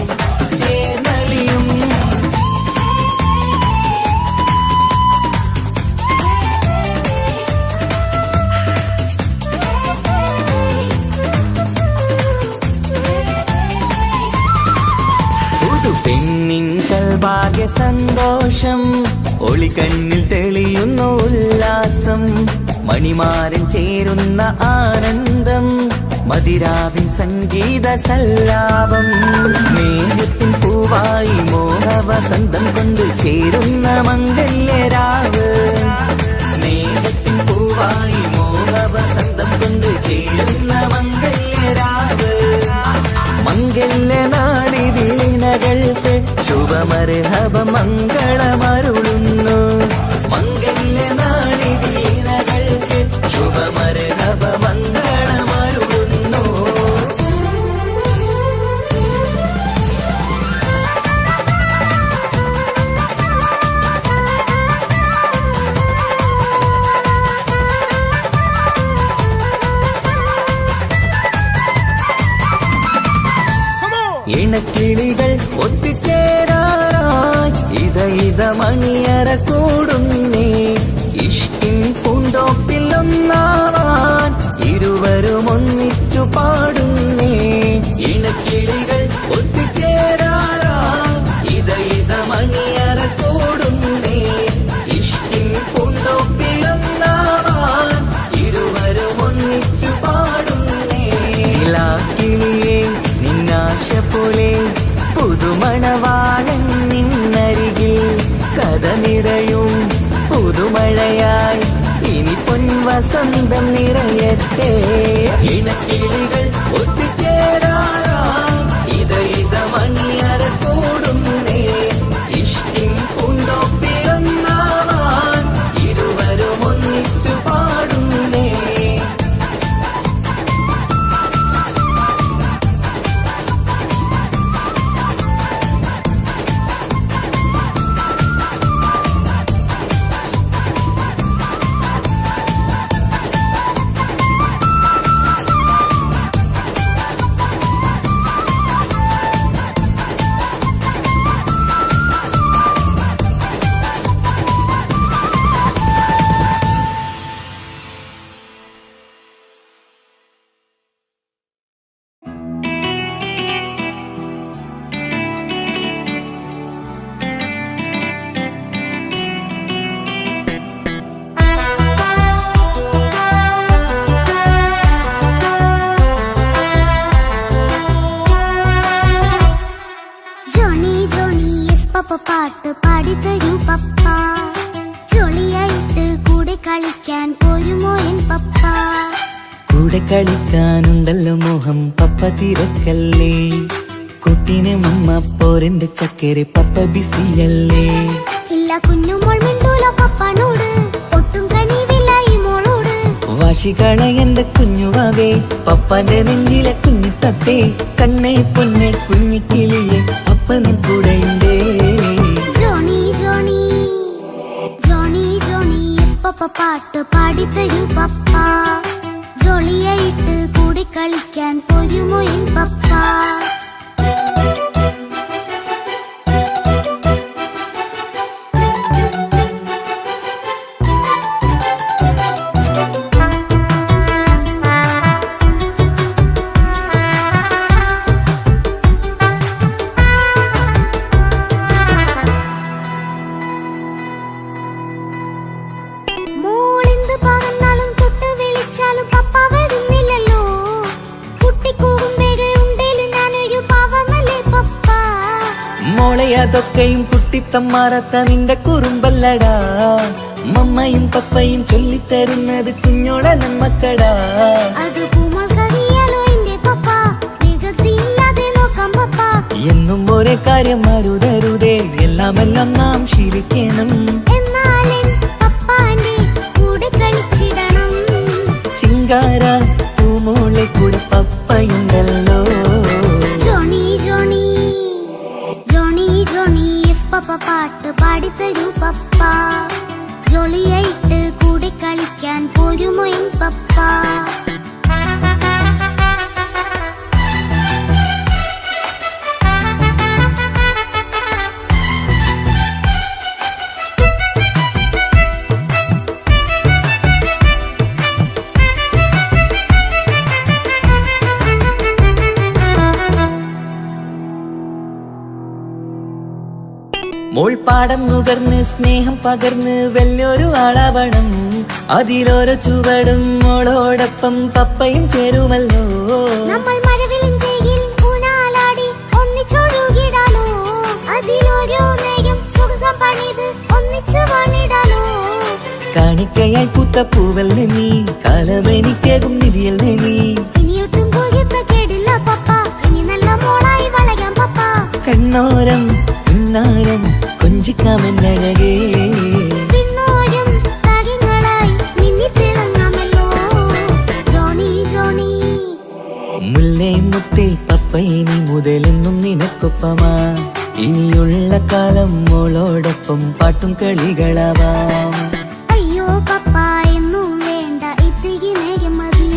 ചേർന്നലിയും പുതു പെണ്ണിൻ കൽഭാഗ്യ സന്തോഷം ഒളികണ്ണിൽ തെളിയുന്ന ഉല്ലാസം മണിമാരൻ ചേരുന്ന ആനന്ദം മതിരാവിൻ സംഗീത സല്ലാപം സ്നേഹത്തിൻ പൂവായി മോഹവസന്തം കൊണ്ട് ചേരുന്ന മംഗല്യരാവ് സ്നേഹത്തിൻ പൂവായി മോഹവസന്തം കൊണ്ട് ചേരുന്ന മംഗല്യരാവ് മംഗല്യനാടിതിനകൾക്ക് ശുഭമർഹബ മംഗളമരുളുന്നു മംഗല്യനാടിതിനകൾക്ക് ശുഭമർഹബ മംഗളമരുളുന്നു ഇണക്കിളികൾ ഒത്തുചേരാറായി ഇത മണിയറ കൂടുന്നേ ഇഷ്കിൻ പൂന്തോപ്പിൽ ഒന്നാവാൻ ഇരുവരും ഒന്നിച്ചു പാടുന്നേ ഇണക്കിളികൾ ഒത്തുചേരാറായി ഇത മണിയറ കൂടുന്നേ ഇഷ്കിൻ പൂന്തോപ്പിൽ ഒന്നാവാൻ ഇരുവരും ഒന്നിച്ചു പാടുന്നേ കിളിയേ നിന്നാശ പോലെ പുതുമണവാളൻ നിന്നരികിൽ കഥ നിറയും പുതുമഴയായി ഇനി പൊൻവസന്തം നിറയട്ടെ ഇണക്കിളികൾ ഒത്തുചേരാറാം ഇത മണിയറ കൂടുന്നേ ഇഷ്കിൻ പൂന്തോപ്പിലൊന്നാവാൻ ഇരുവരും ഒന്നിച്ചു പാടുന്നേ പപ്പ പാട്ട് പാടിത്തരൂ പപ്പ ജോളിയായിട്ട് കൂടെ കളിക്കാൻ പോരുമോ എൻ പപ്പ കൂടെ കളിക്കാനുണ്ടല്ലോ മോഹം പപ്പ തിരക്കല്ലേ കുട്ടീനെ മമ്മ പോരെന്റെ ചക്കരെ പപ്പ ബിസിയല്ലേ ഇല്ല കുഞ്ഞുമോൾ മിണ്ടൂലോ പപ്പനോട് ഒട്ടും കണിവില്ല ഈ മോളോട് വാശികള എന്റെ കുഞ്ഞുവാവേ പപ്പാന്റെ നെഞ്ചിലെ കുഞ്ഞു തത്തേ കണ്ണേ പൊന്നെ കുഞ്ഞിക്കിളിയെ പപ്പനും കൂടെയുണ്ടേ ജോണി ജോണി ജോണി ജോണി പപ്പ പാട്ട് പാടിത്തരൂ പപ്പ ജോളിയായിട്ട് കൂടെ കളിക്കാൻ പോരുമോ എൻ പപ്പ മോളെ അതൊക്കെയും കുട്ടിത്തമ്മാറത്ത നിന്റെ കുറുമ്പല്ലടാ. മമ്മയും പപ്പയും ചൊല്ലിത്തരുന്നത് കുഞ്ഞോളെ നമ്മക്കടാ. അത് പൂമോൾക്കറിയാലോ എന്റെ പപ്പ, വികൃതിയില്ലാതെ നോക്കാം പപ്പ. എന്നും ഒരേ കാര്യം അരുതരുതേ, എല്ലാം നാം ശീലിക്കണം. എന്നാലും പപ്പാന്റെ കൂടെ കളിച്ചിടണം. ചിങ്കാര പൂമോളെ കൂടെ പപ്പയുണ്ടല്ലോ. Johnny Johnny Johnny Johnny yes papa പാട്ട് പാടിത്തരൂ പപ്പ. ജോളിയായിട്ട് കൂടെ കളിക്കാൻ പോരുമോ എൻ പപ്പ. മോൾ പാടം നുകർന്ന് സ്നേഹം പകർന്ന് വലിയൊരു ആളാവണം. അതിലോരോ ചുവടും മോളോടൊപ്പം പപ്പയും ചേരുമല്ലോ. നമ്മൾ മഴവിലിന്റെയിൽ ഊനാലാടി ഒന്നിച്ചൊഴുകിടാലോ. അതിലോരോ നേരം സുഖം പണിത് ഒന്നിച്ചു വാണിടാലോ. കാണിക്കയായി പൂത്ത പൂവല്ലേ നീ, കാലമെനിക്കേകും നിധിയല്ലേ നീ. ഇനിയൊട്ടും കുരുത്ത കേടില്ല പപ്പ, ഇനി നല്ല മോളായി വളരാം പപ്പ. കണ്ണോരം പിന്നാരം കൊഞ്ചിക്കാമെന്നഴകേ. പിന്നോരം താരങ്ങളായി മിന്നിത്തിളങ്ങാമല്ലോ. ജോണി ജോണി മുല്ലേ മുത്തേ പപ്പ ഇനി മുതലെന്നും നിനക്കൊപ്പമാ. ഇനിയുള്ള കാലം മോളോടൊപ്പം പാട്ടും കളികളാവാം. അയ്യോ പപ്പ എന്നും വേണ്ട ഇത്തിരി നേരം മതി.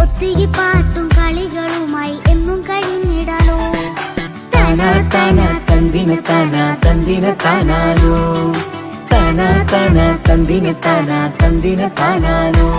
ഒത്തിരി പാട്ടും കളികളുമായി എന്നും കഴിഞ്ഞിടാലോ. താനാ താനാ തന്തിന താനാ തന്തിന താനാലോ. താനാ താനാ തന്തിന താനാ തന്തിന താനാലോ.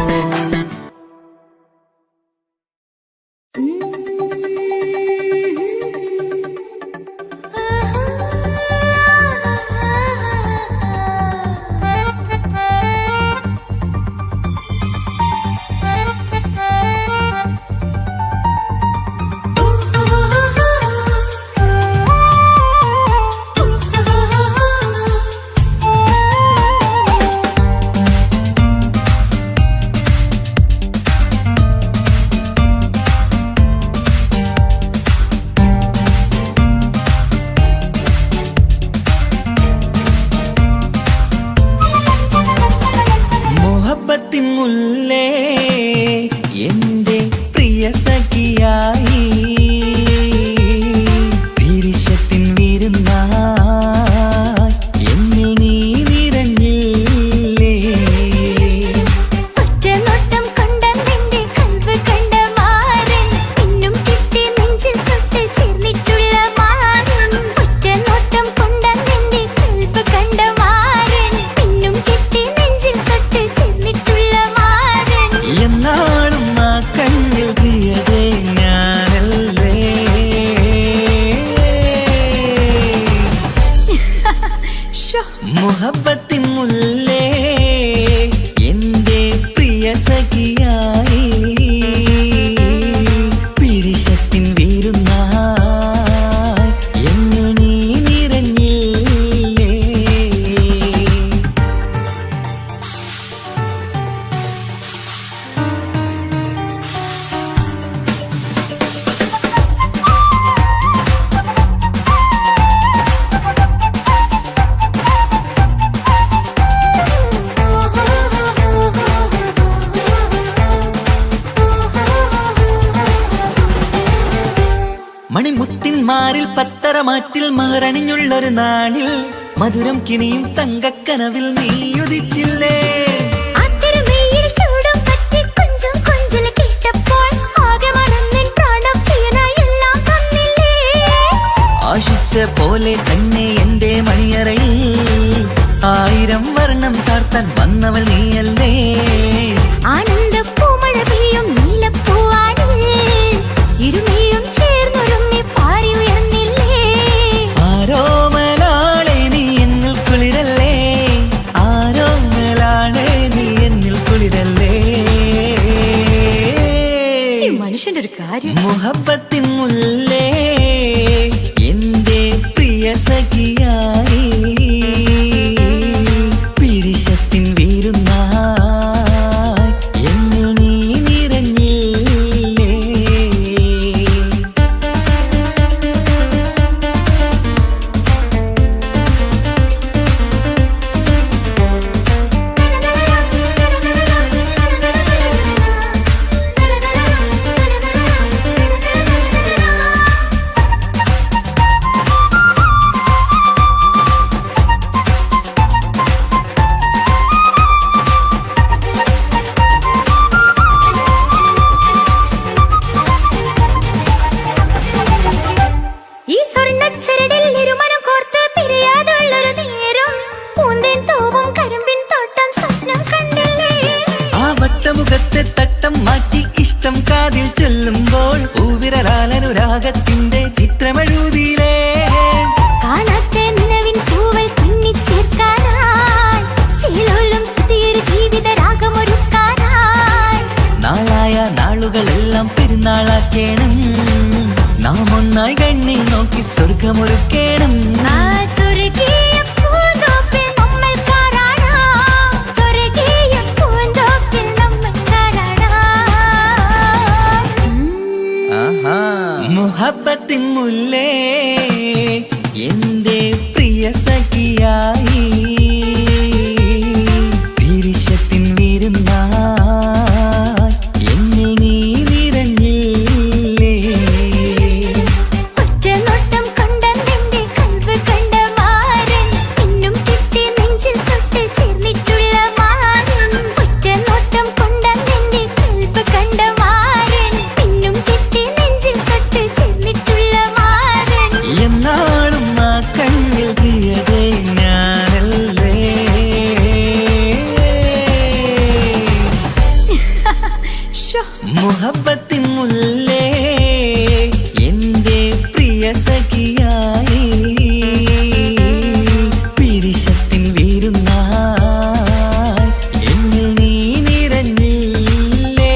മുഹബത്തിൻ മുല്ലേ എന്റെ പ്രിയ സഖിയായി, പിരിശത്തിൻ വിരുന്നായി എന്നിൽ നീ നിറഞ്ഞില്ലേ. ഒറ്റനോട്ടം കൊണ്ട നിന്റെ കൽവ് കണ്ട മാരൻ, പിന്നും കിട്ടി നെഞ്ചിൽ തൊട്ട് ചേർന്നിട്ടുള്ള മാരൻ. ഒറ്റനോട്ടം കൊണ്ട നിന്റെ കൽവ് കണ്ട മാരൻ, പിന്നും കിട്ടി നെഞ്ചിൽ തൊട്ട് ചേർന്നിട്ടുള്ള മാരൻ. എന്നാളും ആ കണ്ണിൽ പ്രിയതേ ഞാനല്ലേ. ഷോ മുഹബത്തിൻ മുല്ലേ എന്റെ പ്രിയ സഖിയായി, പിരിശത്തിൻ വിരുന്നായി എന്നിൽ നീ നിറഞ്ഞില്ലേ. മണിമുത്തിന്മാരിൽ പത്തരമാറ്റിൽ മഹറണിഞ്ഞുള്ളൊരു നാളിൽ മധുരം കിനിയും തങ്കക്കനവിൽ നീയുദിച്ചില്ലേ. ആത്തിരമേയിൽ ചൂടും പറ്റി കൊഞ്ചും കൊഞ്ചല് കേട്ടപ്പോൾ ആകെ മറന്നിൻ പ്രാണം പ്രിയനായി എല്ലാം തന്നില്ലേ. ആശിച്ച പോലെ തന്നെ എന്റെ മണിയറയിൽ 1000 വർണ്ണം ചാർത്താൻ വന്നവൾ നീയല്ലേ. ആനന്ദ പൂമഴ പെയ്യും നീലപ്പൂവാനിൽ ഇരുമയും ചേർന്നൊരുങ്ങി പാറി ഉയർന്നില്ലേ. ആരോമലാളെ നീ എന്നിൽ കുളിരല്ലേ, ആരോമലാളെ നീ എന്നിൽ കുളിരല്ലേ. മനുഷ്യന്റെ ഒരു കാര്യം. മുഹബത്തിൻ മുല്ലേ എന്റെ പ്രിയ ത്യാഗത്തിന്റെ ചിത്രമെഴുതിയിലേ കാണാത്ത നിലവിൻ പൂവൽ തുന്നിച്ചേർക്കാനായി ചേലോലും പുതിയൊരു ജീവിത രാഗമൊരുക്കാനായി നാളായ നാളുകളെല്ലാം പെരുന്നാളാക്കേണം നാം ഒന്നായി കണ്ണിൽ നോക്കി സ്വർഗമൊരുക്കേണം ആ സ്വർഗീയ പൂന്തോപ്പിൽ നമ്മൾ കാരാടാം സ്വർഗീയ പൂന്തോപ്പിൽ നമ്മൾ കാരാടാം മുഹബത്തിൻ മുല്ലേ എന്റെ പ്രിയ സഖിയായി പിരിശത്തിൻ വിരുന്നായി എന്നെ നീ നിറഞ്ഞില്ലേ ഒറ്റ നോട്ടം കൊണ്ട നിന്റെ കൽവ് കണ്ട മാരൻ പിന്നും കിട്ടി നെഞ്ചിൽ തൊട്ട് ചേർന്നിട്ടുള്ള മാരൻ ഒറ്റ നോട്ടം കൊണ്ട നിന്റെ കൽവ് കണ്ട മാരൻ പിന്നും കിട്ടി നെഞ്ചിൽ തൊട്ട് ചേർന്നിട്ടുള്ള മാരൻ എന്നാളും ആ കണ്ണിൽ പ്രിയതേ ഞാനല്ലേ ഷോ മുഹബത്തിൻ മുല്ലേ എന്റെ പ്രിയ സഖിയായി പിരിശത്തിൻ വിരുന്നായി എന്നിൽ നീ നിറഞ്ഞില്ലേ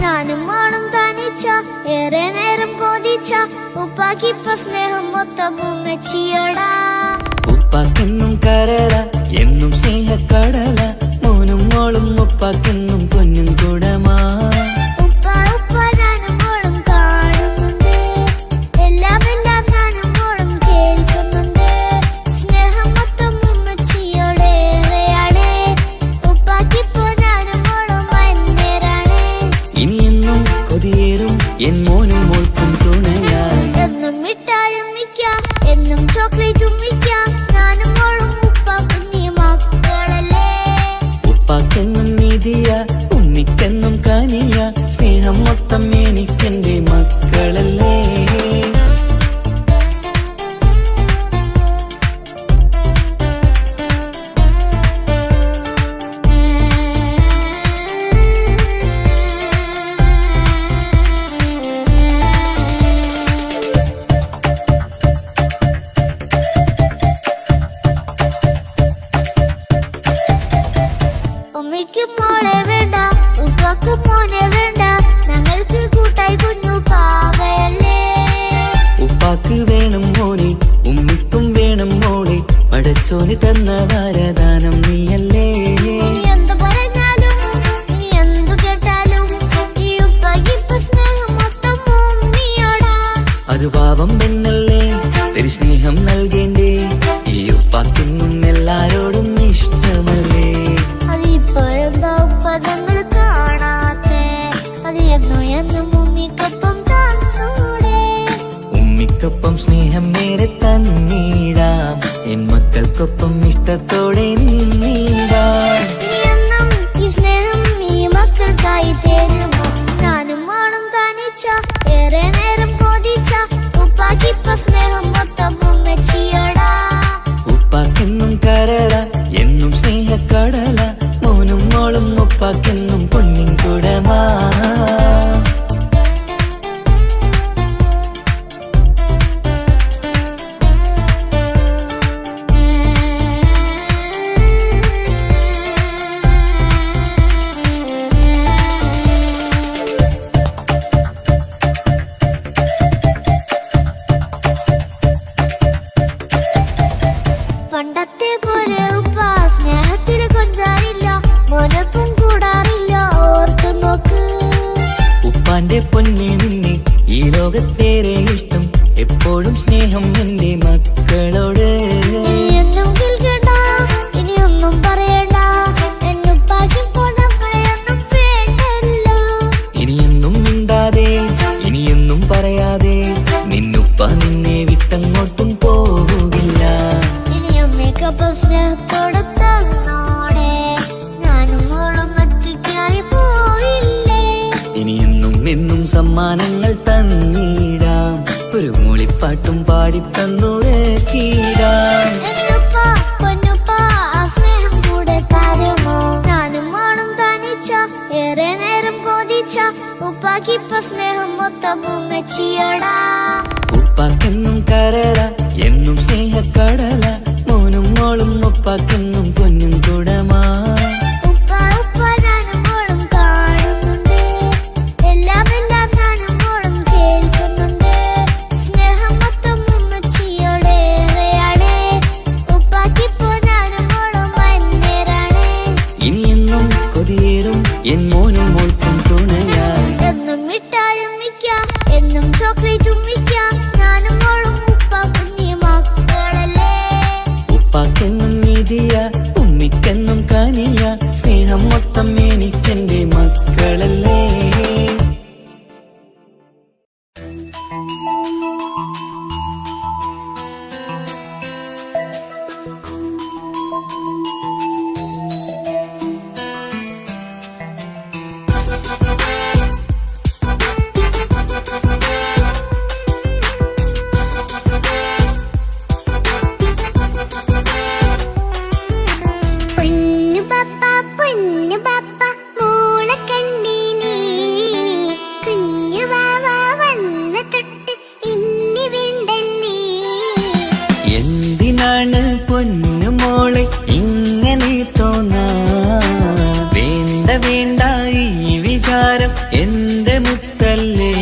ഞാനും ആണും തനിച്ച ഏറെ നേരം കൊതിച്ച ഉപ്പാക്കിപ്പ സ്നേഹം മൊത്തം ഉമ്മച്ചിയോടാ ഉപ്പാക്കെന്നും കരള എന്നും സ്നേഹക്കടല മോനും മോളും ഉപ്പാക്കെന്നും പൊന്നും കുടമാ ഉപ്പ ഉപ്പ ഞാനും മോളും കാണുന്നുണ്ട് എല്ലാം ഞാനും മോളും കേൾക്കുന്നുണ്ട് സ്നേഹം മൊത്തം ഉമ്മച്ചിയോടേറെയാണ് ഉപ്പാക്കിപ്പോ ഞാനും മോളും അന്യരാണ് ഇനിയെന്നും കൊതിയേറും എൻ മോനും മോൾക്കും തുണയായി എന്നും മിഠായും മിക്കാം എന്നും ചോക്ലേറ്റും മിക്കാം ഞാനും മോളും ഉപ്പ കുഞ്ഞി മക്കളല്ലേ ഉപ്പാക്കെന്നും നീതിയ ഉണ്ണിക്കെന്നും കാനിയ സ്നേഹം മൊത്തം എനിക്കെന്റെ മക്കളല്ലേ ഉമ്മയ്ക്കും മോളെ വേണ്ട ഉപ്പാക്കും മോനെ വേണ്ട ഞങ്ങൾക്ക് കൂട്ടായി കുഞ്ഞു പാവയല്ലേ ഉപ്പാക്ക് വേണം മോനെ ഉമ്മിക്കും വേണം മോളെ പടച്ചോന് തന്ന വരദാനം നീയല്ലേ ഇനി എന്ത് പറഞ്ഞാലും ഇനി എന്തു കേട്ടാലും ഈ ഉപ്പാക്കിപ്പ സ്നേഹം മൊത്തം ഉമ്മിയോടാ അത് പാവം പെണ്ണല്ലേ ഒരു സ്നേഹം നൽകേണ്ടേ ഈ ഉപ്പാക്കെന്നും എല്ലാരോടും ഇഷ്ടമല്ലേ അതിപ്പോഴെന്താ ഉപ്പ ഞങ്ങൾ കാണാത്തെ അത് എന്നും ഉമ്മിക്കൊപ്പം തന്നൂടെ ഉമ്മിക്കൊപ്പം സ്നേഹം നേരെ തന്നീടാം എൻ മക്കൾക്കൊപ്പം ഇഷ്ടത്തോടെ നിന്നീടാം ഇനി എന്നും ഈ സ്നേഹം ഈ മക്കൾക്കായി തരുമോ ഞാനും ആണും തനിച്ച ഏറെ നേരം കൊതിച്ച ഉപ്പാക്കിപ്പ സ്നേഹം മൊത്തം ഉമ്മച്ചിയോടാ ഉപ്പാക്കെന്നും കരള എന്നും സ്നേഹക്കടല മോനും മോളും ഉപ്പാക്കെന്നും പൊന്നിൻ കുടമാ പണ്ടത്തെ പോലെ ഉപ്പ സ്നേഹത്തിൽ കൊഞ്ചാറില്ല മോനൊപ്പം കൂടാറില്ല ഓർത്തു നോക്ക് ഉപ്പാന്റെ പൊന്നെ നിന്നെ ഈ ലോകത്തേറെ ഇഷ്ടം എപ്പോഴും സ്നേഹം എന്റെ മക്കളോട് ഇനി എന്നും കേൾക്കണ്ട സമ്മാനങ്ങൾ തന്നിടാം, ഒരു മൂളിപ്പാട്ടും പാടിത്തന്നു കീടാം. ഏറെ നേരം കൊതിച്ച ഉപ്പാക്കിപ്പ സ്നേഹം മൊത്തം ഉമ്മച്ചിയടാ. ഉപ്പാക്കെന്നും കരള എന്നും സ്നേഹക്കടല, മോനും മോളും ഉപ്പാക്കെന്നും പൊന്നും കുടമാ. ഉപ്പ ഉപ്പ ഞാനും മോളും കാണുന്നുണ്ട്, എല്ലാം എല്ലാം ഞാനും മോളും കേൾക്കുന്നുണ്ട്. സ്നേഹം മൊത്തം ഉമ്മച്ചിയോടേറെയാണ്, ഉപ്പാക്കിപ്പോ ഞാനും മോളും അന്യരാണ്. ഇനിയെന്നും കൊതിയേറും എൻ മോനും മോൾക്കും തുണയായി. എന്നും മിഠായും മിക്കാം, എന്നും ചോക്ലേറ്റും മിക്കാം, ഞാനും മോളും ഉപ്പാക്കും നീ മക്കളല്ലേ. ഉപ്പാക്കെന്നും നീതിയ ഉമ്മിക്കെന്നും കനിയ, സ്നേഹം മൊത്തം എനിക്കെന്റെ മക്കളല്ലേ. പൊന്നു പപ്പ മോളെ കണ്ടീലേ, കുഞ്ഞു വാവ വന്ന തൊട്ട് ഇന്നി വീണ്ടല്ലേ. എന്തിനാണ് പൊന്നു മോളെ ഇങ്ങനെ തോന്നാ, വേണ്ട വേണ്ട ഈ വിചാരം എന്റെ മുത്തല്ലേ.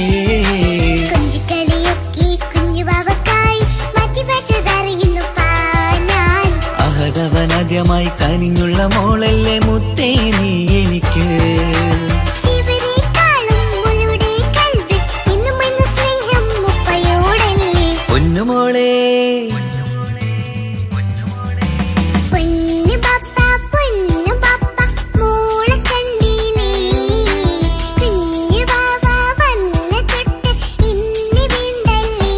കൊഞ്ചിക്കളിയൊക്കെ കുഞ്ഞു വാവക്കായി മാറ്റി വെച്ചതറിയുന്നു ഞാൻ. അഹതവനാദ്യമായി കനിഞ്ഞുള്ള മോളല്ലേ മുത്തേ നീ എനിക്ക്. ജീവനേക്കാളും മോളുടെ കൽവിൽ എന്നും എന്നും സ്നേഹം ഉപ്പയോടല്ലേ. പൊന്നുമോളെ പൊന്നു പപ്പ മോളെ കണ്ടീലേ, കുഞ്ഞു വാവ വന്ന തൊട്ട് ഇന്നി വീണ്ടല്ലേ.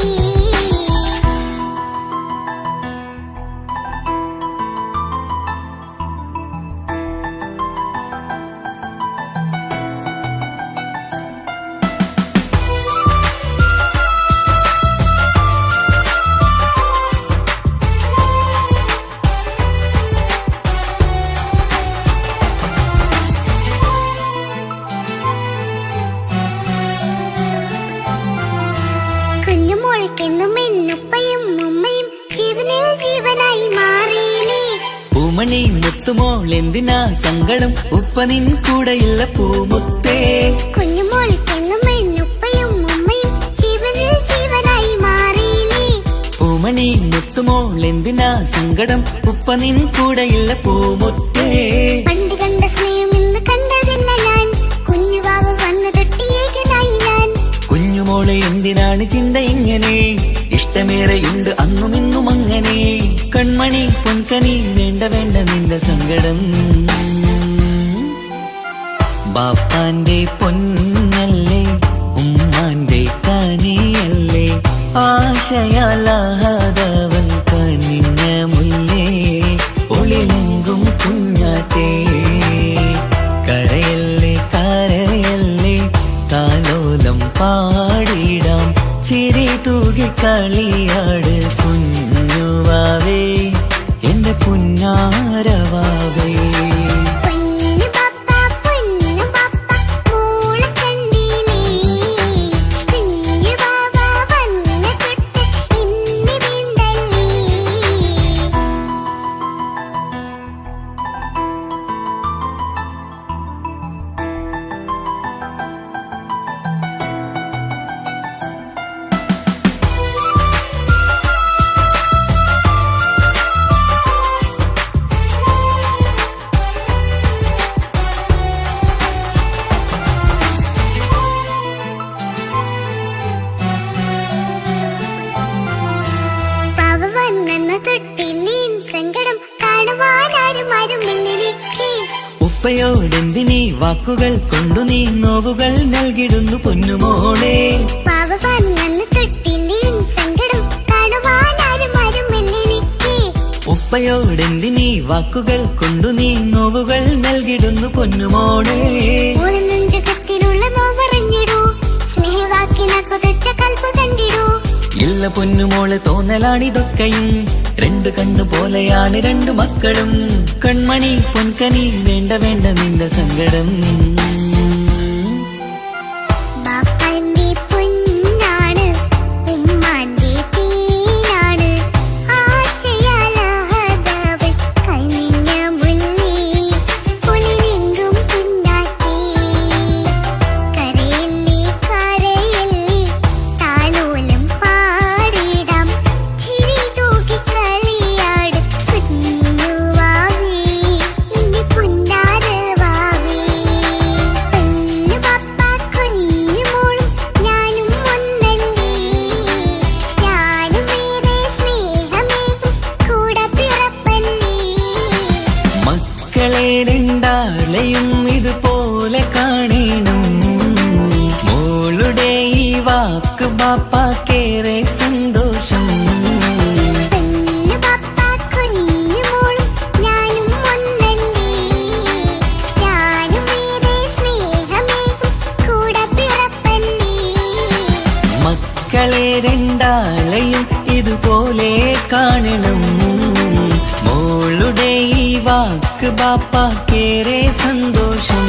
കുഞ്ഞുമോൾക്കെന്നും എന്നുപ്പയും ഉമ്മയും ജീവനിൽ ജീവനായി മാറിയില്ലേ. പൂമണി മുത്തുമോൾ എന്തിനാ സങ്കടം, ഉപ്പ നിൻ കൂടെയില്ല പൂമുത്തേ. കുഞ്ഞുമോൾക്കെന്നും എന്നുപ്പയും ഉമ്മയും ജീവനിൽ ജീവനായി മാറിയില്ലേ. പൂമണി മുത്തുമോൾ എന്തിനാ സങ്കടം, ഉപ്പ നിൻ കൂടെയില്ല പൂമുത്തേ. പണ്ട് കണ്ട സ്നേഹം ഇന്ന് കണ്ടതില്ല ഞാൻ, കുഞ്ഞുവാവ് വന്നു തൊട്ടിയേകനായി ഞാൻ. കുഞ്ഞുമോളെ എന്തിനാണ് ചിന്ത ഇങ്ങനെ, ഇഷ്ടമേറെയുണ്ട് അന്നും ഇന്നും അങ്ങനെ. കൺമണി പൊൻകനി വേണ്ട വേണ്ട നിന്റെ സങ്കടം. ബാപ്പാന്റെ പൊന്നല്ലേ ഉമ്മാന്റെ കനിയല്ലേ, ആശയാലാഹാദവൻ കനിഞ്ഞ മുല്ലേ. ഒളിലെങ്കും കുഞ്ഞാറ്റേ കരയല്ലേ കരയല്ലേ, താലോലം പാടിടാം ചിരി തൂകി കളിയാട്. കുഞ്ഞുവാവേ എന്റെ പുന്നാരവാവേ. പൊന്നു പപ്പ മോളെ കണ്ടീലേ, കുഞ്ഞു വാവ വന്ന തൊട്ട് ഇന്നി വീണ്ടല്ലേ. പാവ വന്നെന്ന തൊട്ടില്ലേ സങ്കടം കാണുവാനാരും ആരുമില്ലെനിക്ക്. ഉപ്പയോടെന്തിനീ വാക്കുകൾ കൊണ്ടു നീ നോവുകൾ നൽകിടുന്നു പൊന്നുമോളെ. പാവ വന്നെന്ന തൊട്ടില്ലേ സങ്കടം കാണുവാനാരും ആരുമില്ലെനിക്ക്. ഉപ്പയോടെന്തിനീ വാക്കുകൾ കൊണ്ടു നീ നോവുകൾ നൽകിടുന്നു പൊന്നുമോളെ. മോളെ നെഞ്ചകത്തിലുള്ള നോവറിഞ്ഞിടൂ, പോലെ പൊന്നുമോള് തോന്നലാണിതൊക്കെയും രണ്ടു കണ്ണു പോലെയാണ് രണ്ടു മക്കളും കൺമണി പൊൻകനി വേണ്ട വേണ്ട നിന്റെ സങ്കടം രണ്ടാളെയും ഇതുപോലെ കാണണം മോളുടെ ഈ വാക്ക് ബാപ്പാക്കേറെ സന്തോഷം മക്കളെ രണ്ടാളെയും ഇതുപോലെ കാണണം മോളുടെ ഈ വാക്ക് ബാപ്പാക്കേറെ സന്തോഷം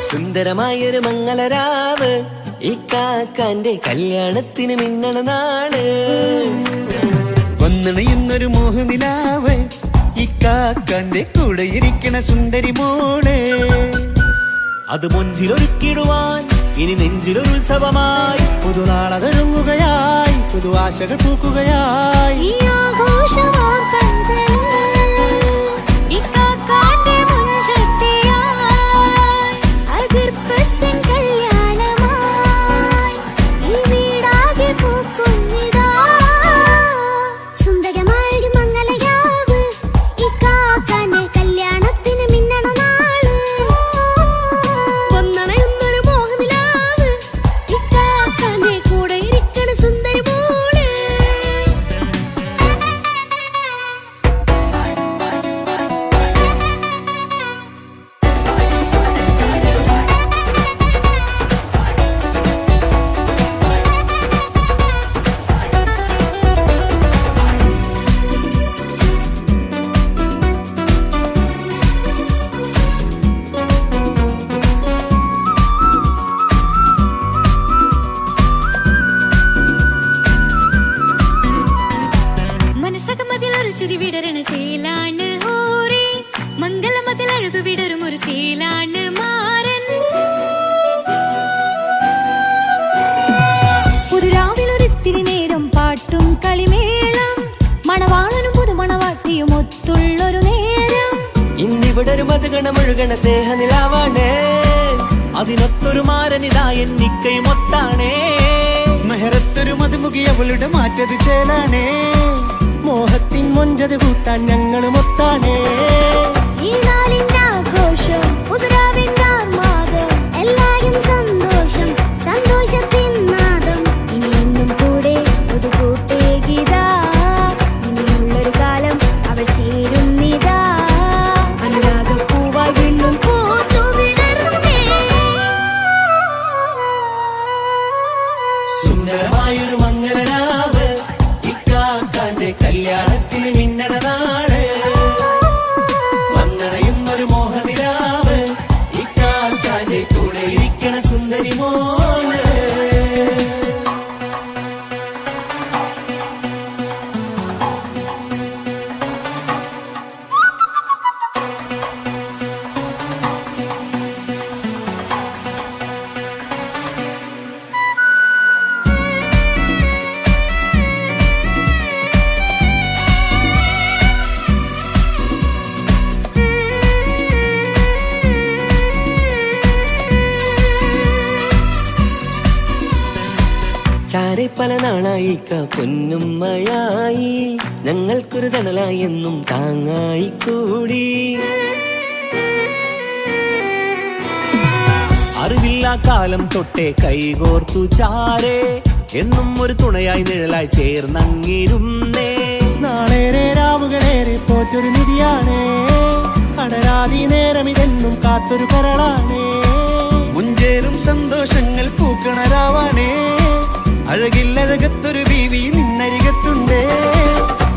സുന്ദരമായൊരു മംഗളരാവ് ഈ കാക്കാന്റെ കല്യാണത്തിന് മിന്നണ നാള് വന്നണയുന്നൊരു മോഹനിലാവ് ഈ കാക്കാന്റെ കൂടെ ഇരിക്കണ സുന്ദരി മോള് അത് മുഞ്ചിലൊരുക്കിടുവാൻ ഇനി നെഞ്ചിലൊരു ഉത്സവമായി പുതുനാളതൊരുങ്ങുകയായി പുതു ആശകൾ പൂക്കുകയായി ചിരി വിടരണ ചേലാണ് ഓരേ മംഗളമതിൽ അഴകു വിടരും ഒരു ചേലാണ് മാരൻ പുതുരാവിലൊരിത്തിരി നേരം പാട്ടും കളിമേളം മണവാളനും പുതുമണവാട്ടിയും ഒത്തുള്ളൊരു നേരം ഇന്നിവിടെ ഒരു മധുഗണമൊഴുകണ സ്നേഹനിലാവാണേ അതിനൊത്തൊരു മാരനിതാ എന്നിക്കയും ഒത്താണേ മെഹറത്തൊരു മധുമുഖി അവളുടെ മാറ്റത് ചേലാണേ മോഹത്തിൻ മൊഞ്ചത് കൂട്ടാൻ ഞങ്ങളും ഒത്താണേ ഈ നാളിന്റെ ആഘോഷം പുതുരാവിന്റെ ആർമാദം എല്ലാരും സന്തോഷം സന്തോഷത്തിൻ നാദം ഇനി എന്നും കൂടെ പുതുകൂട്ടേ ഗീതാ ഇനിയുള്ളൊരു കാലം അവൾ ചേരുന്നിതാ അനുരാഗപ്പൂവായി വീണ്ടും പൂത്തു വിടർന്നേ സുന്ദരമായൊരു മംഗളരാവ് ഇക്കാക്കാന്റെ കല്യാണത്തിന് മിന്നണ നാള് വന്നണയുന്നൊരു മോഹനിലാവ് ഇക്കാക്കാന്റെ കൂടെ ഇരിക്കണ സുന്ദരി മോള് ഉമ്മാരെ പല നാളായി പൊന്നുമ്മയായി ഞങ്ങൾക്കൊരു തണലായി എന്നും താങ്ങായി കൂടി. അറിവില്ലാ കാലം തൊട്ടേ കൈകോർത്തു ചാരേ എന്നും ഒരു തുണയായി നിഴലായി ചേർന്നങ്ങിരുന്നേ. നാളേറെ രാവുകളേറെ പോറ്റൊരു നിധിയാണേ, അടരാതി നേരം ഇതെന്നും കാത്തൊരു കരളാണേ. മുഞ്ചേറും സന്തോഷങ്ങൾ പൂക്കണരാവാണേ, അഴകില്ലഴകത്തൊരു ബീവി നിന്നരികത്തുണ്ടേ.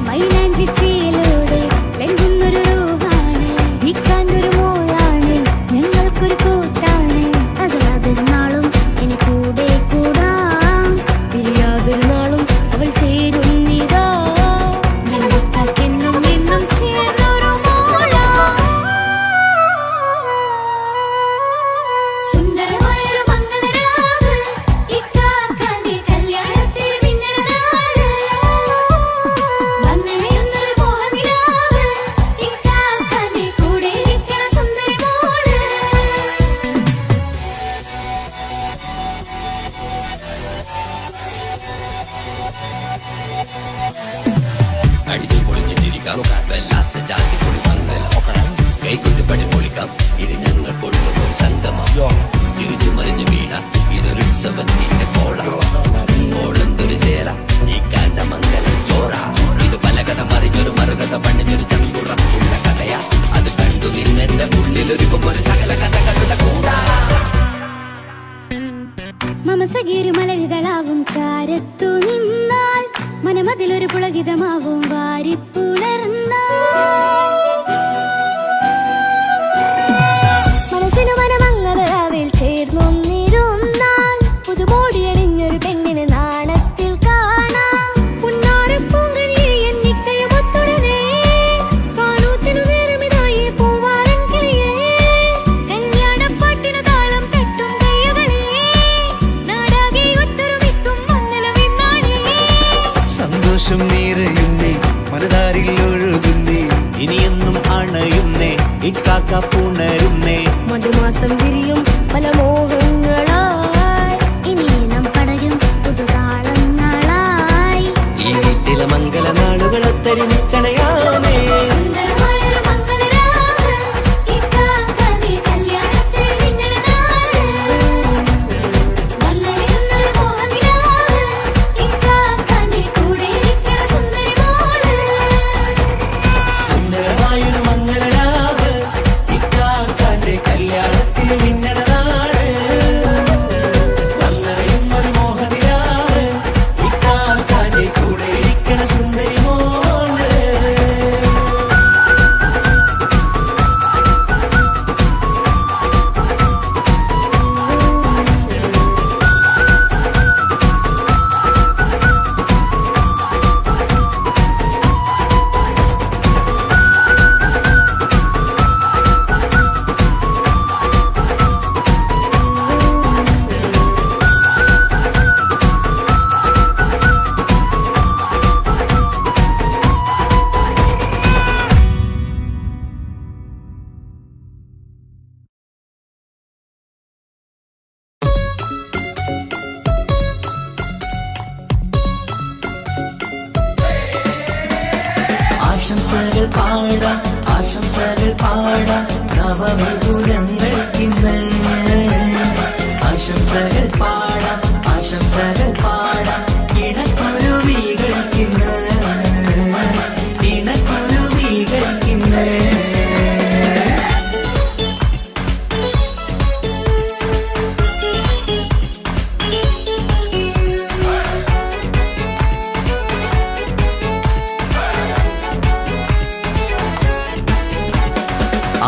മൈലാഞ്ചി ചേലോടെ വെങ്കുന്നൊരു രൂപാണ്, വിൽക്കാനൊരു മോളാണ്, ഞങ്ങൾക്കൊരു കൂട്ടാണ്. അകലാതൊരു നാളും ഇനി കൂടെ കൂടാം, പിരിയാതൊരു നാളും അവൾ ചേരുന്നിതാ. ഞങ്ങൾക്കെന്നും എന്നും ചേർന്നൊരു മോളാ. സുന്ദരമായൊരു മംഗളരാവ്, ഇക്കാക്കാന്റെ കല്യാണത്തിൽ മിന്നണ നാള്. വന്നണയുന്നൊരു മോഹനിലാവ്, ഇക്കാക്കാന്റെ കൂടെ ഇരിക്കണ സുന്ദരി മോള്. അടിച്ചു പൊളിച്ച് ചിരിക്കാം, വല്ലാത്ത ജാതി പൊളി പന്തൽ ഒക്കണം, കൈകൊട്ട് പടി പൊളിക്കാം, ഇത് ഞങ്ങൾ കൊണ്ടുപോയി സംഗമം. ചിരിച്ചു മറിഞ്ഞു വീണ ഇതൊരു ഉത്സവത്തിന്റെ കോളന്തൊരു ചേല, ഈ കാണ്ട മംഗലം ചോറ. ഇത് പലകഥ മറിഞ്ഞൊരു മറുകഥ പണിഞ്ഞൊരു ചങ്കുറപ്പുള്ള കഥയാ, അത് കണ്ടു നിന്നെന്റെ ഉള്ളിലൊരുക്കുമ്പോൾ സകല കഥകളുടെ കൂടാ. മമസകീരു മലരിതളാവും ചാരത്തു നിന്നാൽ, മനമതിലൊരു പുളകിതമാവും വാരിപ്പുണർന്നാൽ. മനസ്സിനു മനമംഗളരാവിൽ ചേർന്നൊന്നിരുന്നാൽ, പുതുമോടിയണിഞ്ഞൊരു പെണ്ണിന് നാണത്തിൽ കാണാം. പുന്നാരപ്പൂങ്കണിയെ എന്നിക്കയുമൊത്തുടനെ, കാനൂത്തിനു നേരമിതായി പൂവാലൻ കിളിയേ. കല്യാണപ്പാട്ടിനു താളം തട്ടും കയ്യുകളേ, നാടാകെ ഒത്തൊരുമിക്കും മംഗളമിന്നാണേ. സന്തോഷം നിറയുന്നേ, മനതാരിൽ ഒഴുകുന്നേ, ഇനിയെന്നും അണയുന്നേ, ഇക്കാക്ക പുണരുന്നേ. മധുമാസം വിരിയും പല മോഹങ്ങളായി, ഇനി നാം പടരും പുതുതാളങ്ങളായി. ഈ വീട്ടിലെ മംഗള നാളുകളൊത്തരിമിച്ചണയാമേ. സുന്ദരമായൊരു മംഗളരാവ്, ഇക്കാക്കാന്റെ കല്യാണത്തിൽ മിന്നണ നാള്. വന്നണയുന്നൊരു മോഹനിലാവ്, ഇക്കാക്കാന്റെ കൂടെ ഇരിക്കണ സുന്ദരി മോള്. സുന്ദരമായൊരു മംഗളരാവ്, ഇക്കാക്കാന്റെ കല്യാണത്തിൽ മിന്നണ നാള്. വന്നണയുന്നൊരു മോഹനിലാവ്, ഇക്കാക്കാന്റെ കൂടെ ഇരിക്കണ സുന്ദരി മോള്. ആശംസകൾ പാടാം, ആശംസകൾ പാടാം നവമധുരങ്ങൾക്കിന്ന്. ആശംസകൾ പാടാം, ആശംസകൾ പാടാം ഇണക്കുരുവികൾക്കിന്ന്, ഇണക്കുരുവികൾക്കിന്ന്.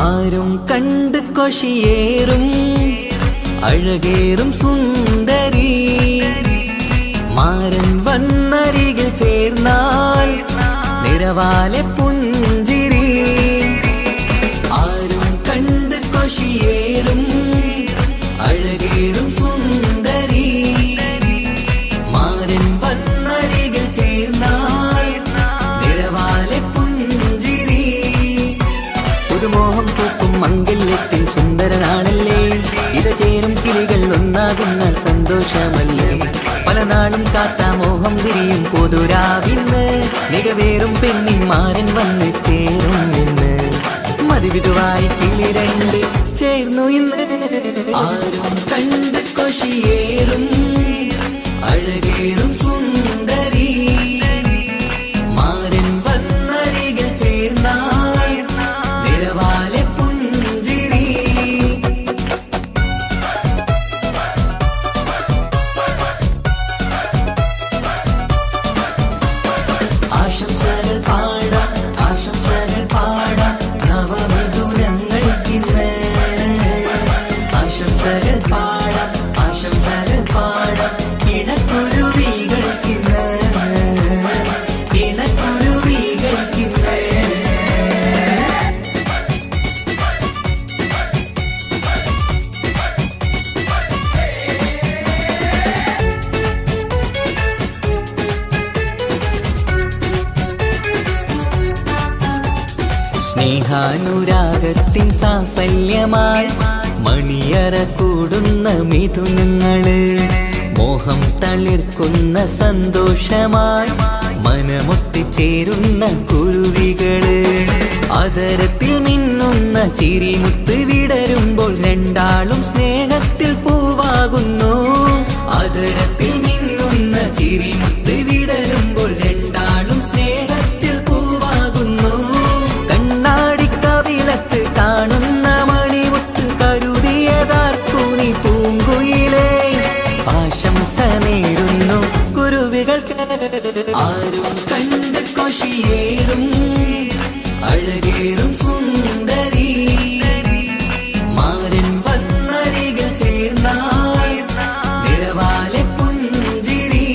ആരും കണ്ട് കൊഷിയേറും അഴകേറും സുന്ദരി, മാരൻ വന്നരികിൽ ചേർന്നാൽ നിറവാലെ പുഞ്ചിരി. ആരും കണ്ട് കൊഷിയേറും അഴകേറും സുന്ദരി, മാരൻ വന്നരികിൽ ചേർന്നാൽ നിറവാലെ പുഞ്ചിരി. പുതുമോഹം പൂക്കും മംഗല്യത്തിൻ സുന്ദരനാണല്ലേ, ഇത് ചേരും കിളികൾ ഒന്നാകുന്ന സന്തോഷമല്ലേ. പല നാളും കാത്ത മോഹം തിരിയും പൊതുരാവിന്ന് മികവേറും പെണ്ണിന്മാരൻ വന്ന് ചേരും ഇന്ന് മതിവിധുവായി കിളി രണ്ട് ചേർന്നു ഇന്ന് ആരും കണ്ട് കൊഷിയേറും അഴകേറും സുന്ദരി മാരൻ വന്നരികിൽ ചേർന്നാൽ നിറവാലെ പുഞ്ചിരി ആശംസകൾ പാടാം ആശംസകൾ പാടാം നവമധുരങ്ങൾക്കിന്ന് ആശംസകൾ പാടാം ആശംസകൾ പാടാം ഇണക്കുരുവികൾക്കിന്ന് ഇണക്കുരുവികൾക്കിന്ന് സ്നേഹാനുരാഗത്തിൻ സാഫല്യമായി മണിയറ കൂടുന്ന മിഥുനങ്ങള് മോഹം തളിർക്കുന്ന സന്തോഷമായി മനമൊട്ടിച്ചേരുന്ന കുരുവികള് അതരത്തിൽ മിന്നുന്ന ചിരിമുത്ത് വിടരുമ്പോൾ രണ്ടാളും സ്നേഹത്തിൽ പൂവാകുന്നു അതരത്തിൽ മിന്നുന്ന ചിരിമുത്ത് വിടരുമ്പോൾ രണ്ടാളും സ്നേഹത്തിൽ പൂവാകുന്നു കണ്ണാടിക്കവിലത്ത് കാണുന്ന മണിമുത്ത് കരുതിയതാർക്കൂനി പൂങ്കുയിലേ ആശംസ നേരുന്നു കുരുവികൾക്ക് ആരും കണ്ട് കൊഷിയേറും അഴകേറും സുന്ദരി മാരൻ വന്നരികിൽ ചേർന്നാൽ നിറവാലെ പുഞ്ചിരി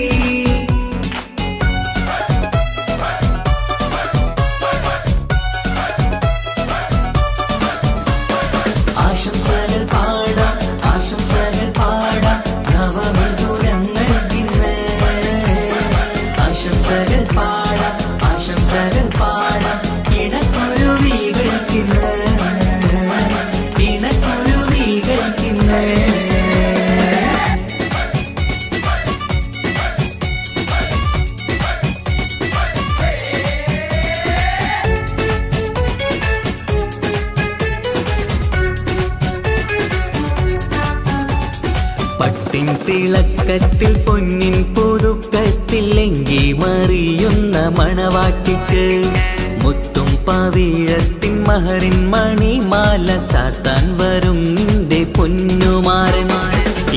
ആശംസകൾ പാടാം ആശംസകൾ പാടാം നവമധുരങ്ങൾക്കിന്ന് ആശംസകൾ പാടാം ആശംസകൾ പാടാം ഇണക്കുരുവികൾക്കിന്ന് ഇണക്കുരുവികൾക്കിന്ന് പട്ടിൻ തിളക്കത്തിൽ പൊന്നിൻ പുതുക്കത്തിൽ എങ്കി മറിയുന്ന മണവാട്ടിക്ക് മുത്തും പവിഴത്തിൻ മഹറിൻ മണിമാല ചാർത്താൻ വരും നിന്റെ പൊന്നുമാരൻ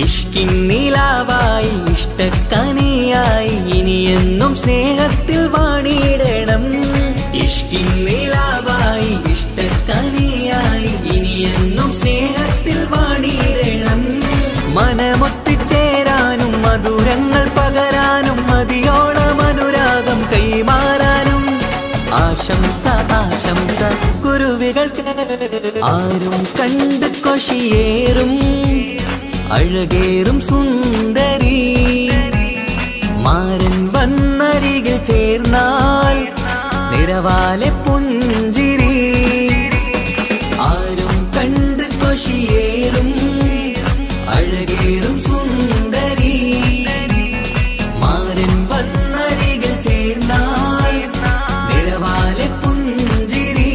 ഇഷ്കിൻ നിലാവായി ഇഷ്ടക്കനിയായി ഇനിയെന്നും സ്നേഹത്തിൽ വാണിയിടണം ഇഷ്കിൻ നിലാവായി ഇഷ്ടക്കനിയായി ഇനിയെന്നും സ്നേഹത്തിൽ വാണിയിടണം മനമൊത്തിച്ചേരാനും മധുരങ്ങൾ പകരാനും മതിയോളം അനുരാഗം കൈമാറാനും ആശംസ ആശംസ കുരുവികൾക്ക് ആരും കണ്ട് കൊഷിയേറും അഴകേറും സുന്ദരി മാരൻ വന്നരികിൽ ചേർന്നാൽ നിറവാലെ പുഞ്ചിരി ആരും കണ്ട് കൊഷിയേറും അഴകേറും സുന്ദരി മാരൻ വന്നരികിൽ ചേർന്നാൽ നിറവാലെ പുഞ്ചിരി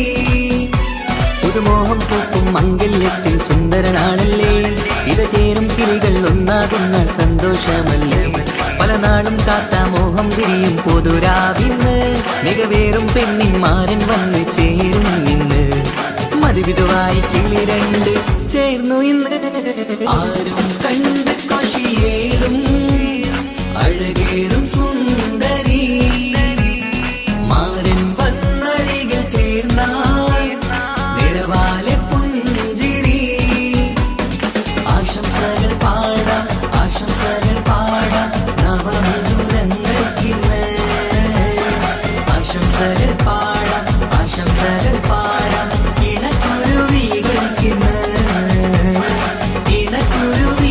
പുതുമോഹം പൂക്കും മംഗല്യത്തിൽ സുന്ദരനാണല്ലേ ഇത് ചേരും കിളികൾ ഒന്നാകുന്ന സന്തോഷമല്ലേ പല നാളും കാത്ത മോഹം തിരിയും പൊതുരാവിന്ന് മികവേറും പെണ്ണിന്മാരൻ വന്ന് ചേരും ഇന്ന് മതിവിധുവായി കിളി രണ്ട് ചേർന്നു ഇന്ന് ആരും കണ്ട് കൊഷിയേറും അഴകേറും സുന്ദരി മാരൻ വന്നരികിൽ ചേർന്നാൽ നിറവാലെ പുഞ്ചിരി ആശംസകൾ പാടാം ആശംസകൾ പാടാം നവമധുരങ്ങൾക്കിന്ന് ആശംസകൾ പാടാം ആശംസകൾ പാടാം ഇണക്കുരുവികൾക്കിന്ന് ഇണക്കുരുവി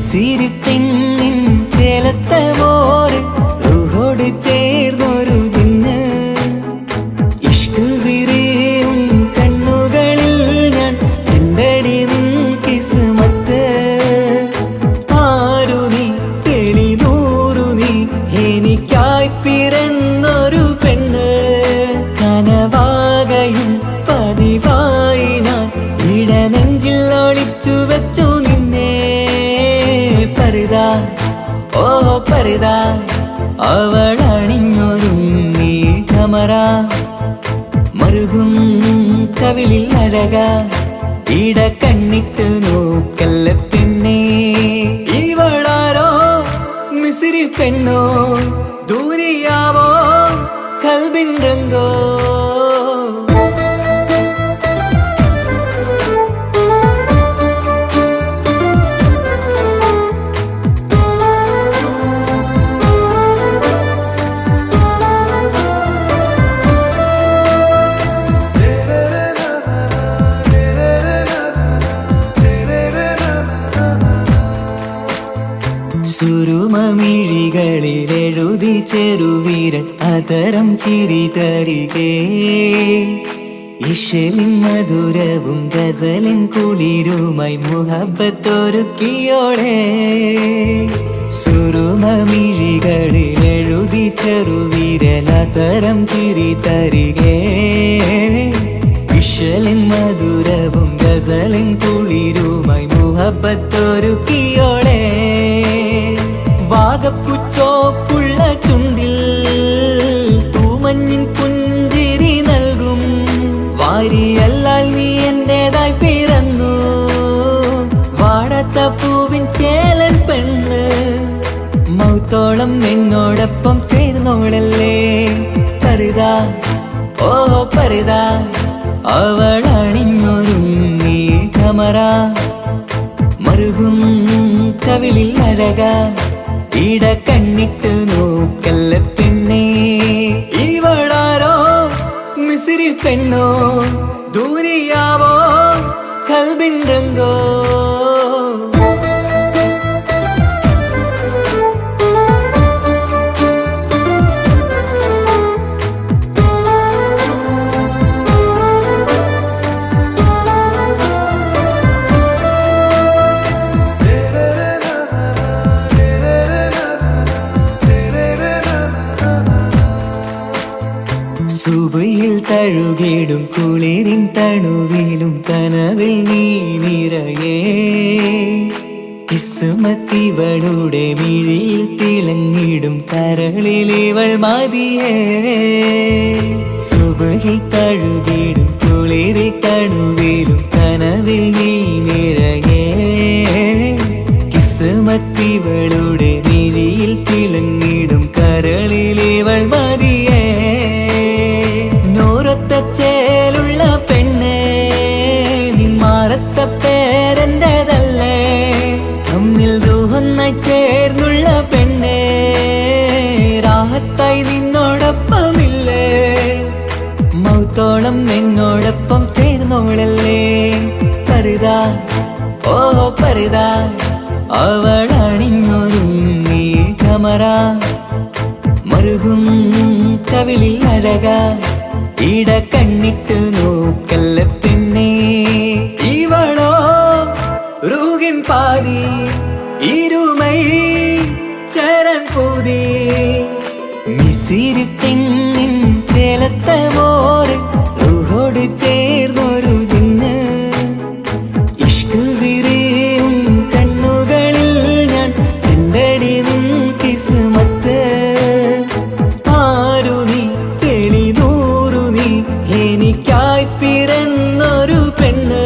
മിസിരി പെണ്ണിൻ ചേലത്തെ മോര് റൂഹോട് ചേർന്നൊരു ജിന്ന് ഇഷ്ക് വിരിയും കണ്ണുകളിൽ ഞാൻ കണ്ടടി നിൻ കിസ്മത്ത് ആരു നീ തെളിനൂറു നീ എനിക്കായി പിറന്നൊരു പെണ്ണ് കനവാകയും പതിവായി ഞാൻ ഇടനെഞ്ചിൽ ഒളിച്ചു വെച്ചു നിന്നെ പരിതാ ഓ പരിതാ അവളണിഞ്ഞൊരുങ്ങി കമറ മറുകും കവിളിൽ അഴക ഇട കണ്ണിട്ട് നോക്കല്ല പെണ്ണേ ഇവളാരോ മിസിരി പെണ്ണോ ദൂരിയാവോ കൽബിൻ രംഗോ സുരുമമിഴികളിൽ എഴുതി ചെറുവീരൻ അതരം ചിരി തരികേ ഇശലിൻ മധുരവും ഗസലിൻ കുളിരുമായി മുഹബത്തൊരുക്കിയോളെ സുരുമമിഴികളിൽ എഴുതി ചെറുവീരൻ അതരം ചിരി തരികേ ഇശലിൻ മധുരവും ഗസലിൻ കുളിരുമായി മുഹബത്തൊരുക്കിയോളെ വാഗപ്പുച്ചോപ്പുള്ള ചുണ്ടിൽ തൂമഞ്ഞിൻ പുഞ്ചിരി നൽകും വാരിയല്ലാൽ നീ എന്റേതായി പിറന്നു വാടത്ത പൂവിൻ ചേലൻ പെണ്ണ് മൗത്തോളം എന്നോടൊപ്പം ചേർന്നോളല്ലേ പരിതാ ഓ പരിതാ അവളണിഞ്ഞൊരുങ്ങി കമറ മറുകും കവിളിൽ അഴക ഇട കണ്ണിട്ട് നോക്കല്ല പെണ്ണേ ഇവളാരോ മിസിരി പെണ്ണോ ദൂരിയാവോ കൽബിൻ രംഗോ സുബയിൽ തഴുകിടും കുളിരിൻ തണുവിലും കനവിൽ നീ നിറയേ കിസ്മത്തിവളുടെ മിഴിയിൽ തിളങ്ങിടും കരളിലിവൾ മതിയേ സുബയിൽ തഴുകിടും കുളിരിൽ തണുവിലും കനവിൽ നീ നിറയേ കിസ്മത്തിവളുടെ മിഴിയിൽ തിളങ്ങിടും കരളിലിവൾ മതിയേ ചേലുള്ള പെണ്ണേ നിന്മാറത്ത പേരെന്റേതല്ലേ തമ്മിൽ ദൂഹൊന്നായി ചേർന്നുള്ള പെണ്ണേ രാഹത്തായി നിന്നോടൊപ്പമില്ലേ മൗത്തോളം എന്നോടൊപ്പം ചേർന്നോളല്ലേ പരിതാ ഓ പരിതാ അവളണിഞ്ഞൊരുങ്ങി കമറ മറുകും കവിളിൽ അഴക ഇട കണ്ണിട്ട് നോക്കല്ല പെണ്ണേ ഇവളോ റൂഹിൻ പാതി ഇരുമൈ ചരൻ പൂതി മിസിരി പെണ്ണിൻ ചേലത്തെ മോര് റൂഹോട് ചേർന്നൊരു ജിന്ന് ഇഷ്ക് വിരിയും കണ്ണുകളിൽ ഞാൻ കണ്ടടി നിൻ കിസ്മത്ത് ആരു നീ തെളിനൂറു നീ എനിക്കായി പിറന്നൊരു പെണ്ണ്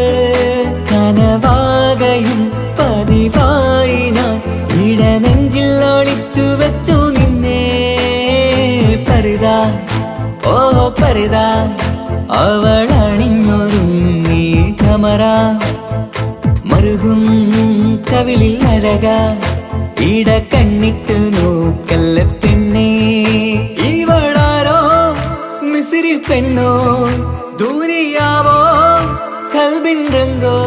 കനവാകയും പതിവായി ഞാൻ ഇടനെഞ്ചിൽ ഒളിച്ചു വെച്ചു നിന്നെ പരിതാ ഓ പരിതാ അവളണിഞ്ഞൊരുങ്ങി കമറ മറുകും കവിളിൽ അഴക ഇട കണ്ണിട്ട് നോക്കല്ല പെണ്ണേ ഇവളാരോ മിസിരി പെണ്ണോ ദൂരിയാവോ കൽബിൻ രംഗോ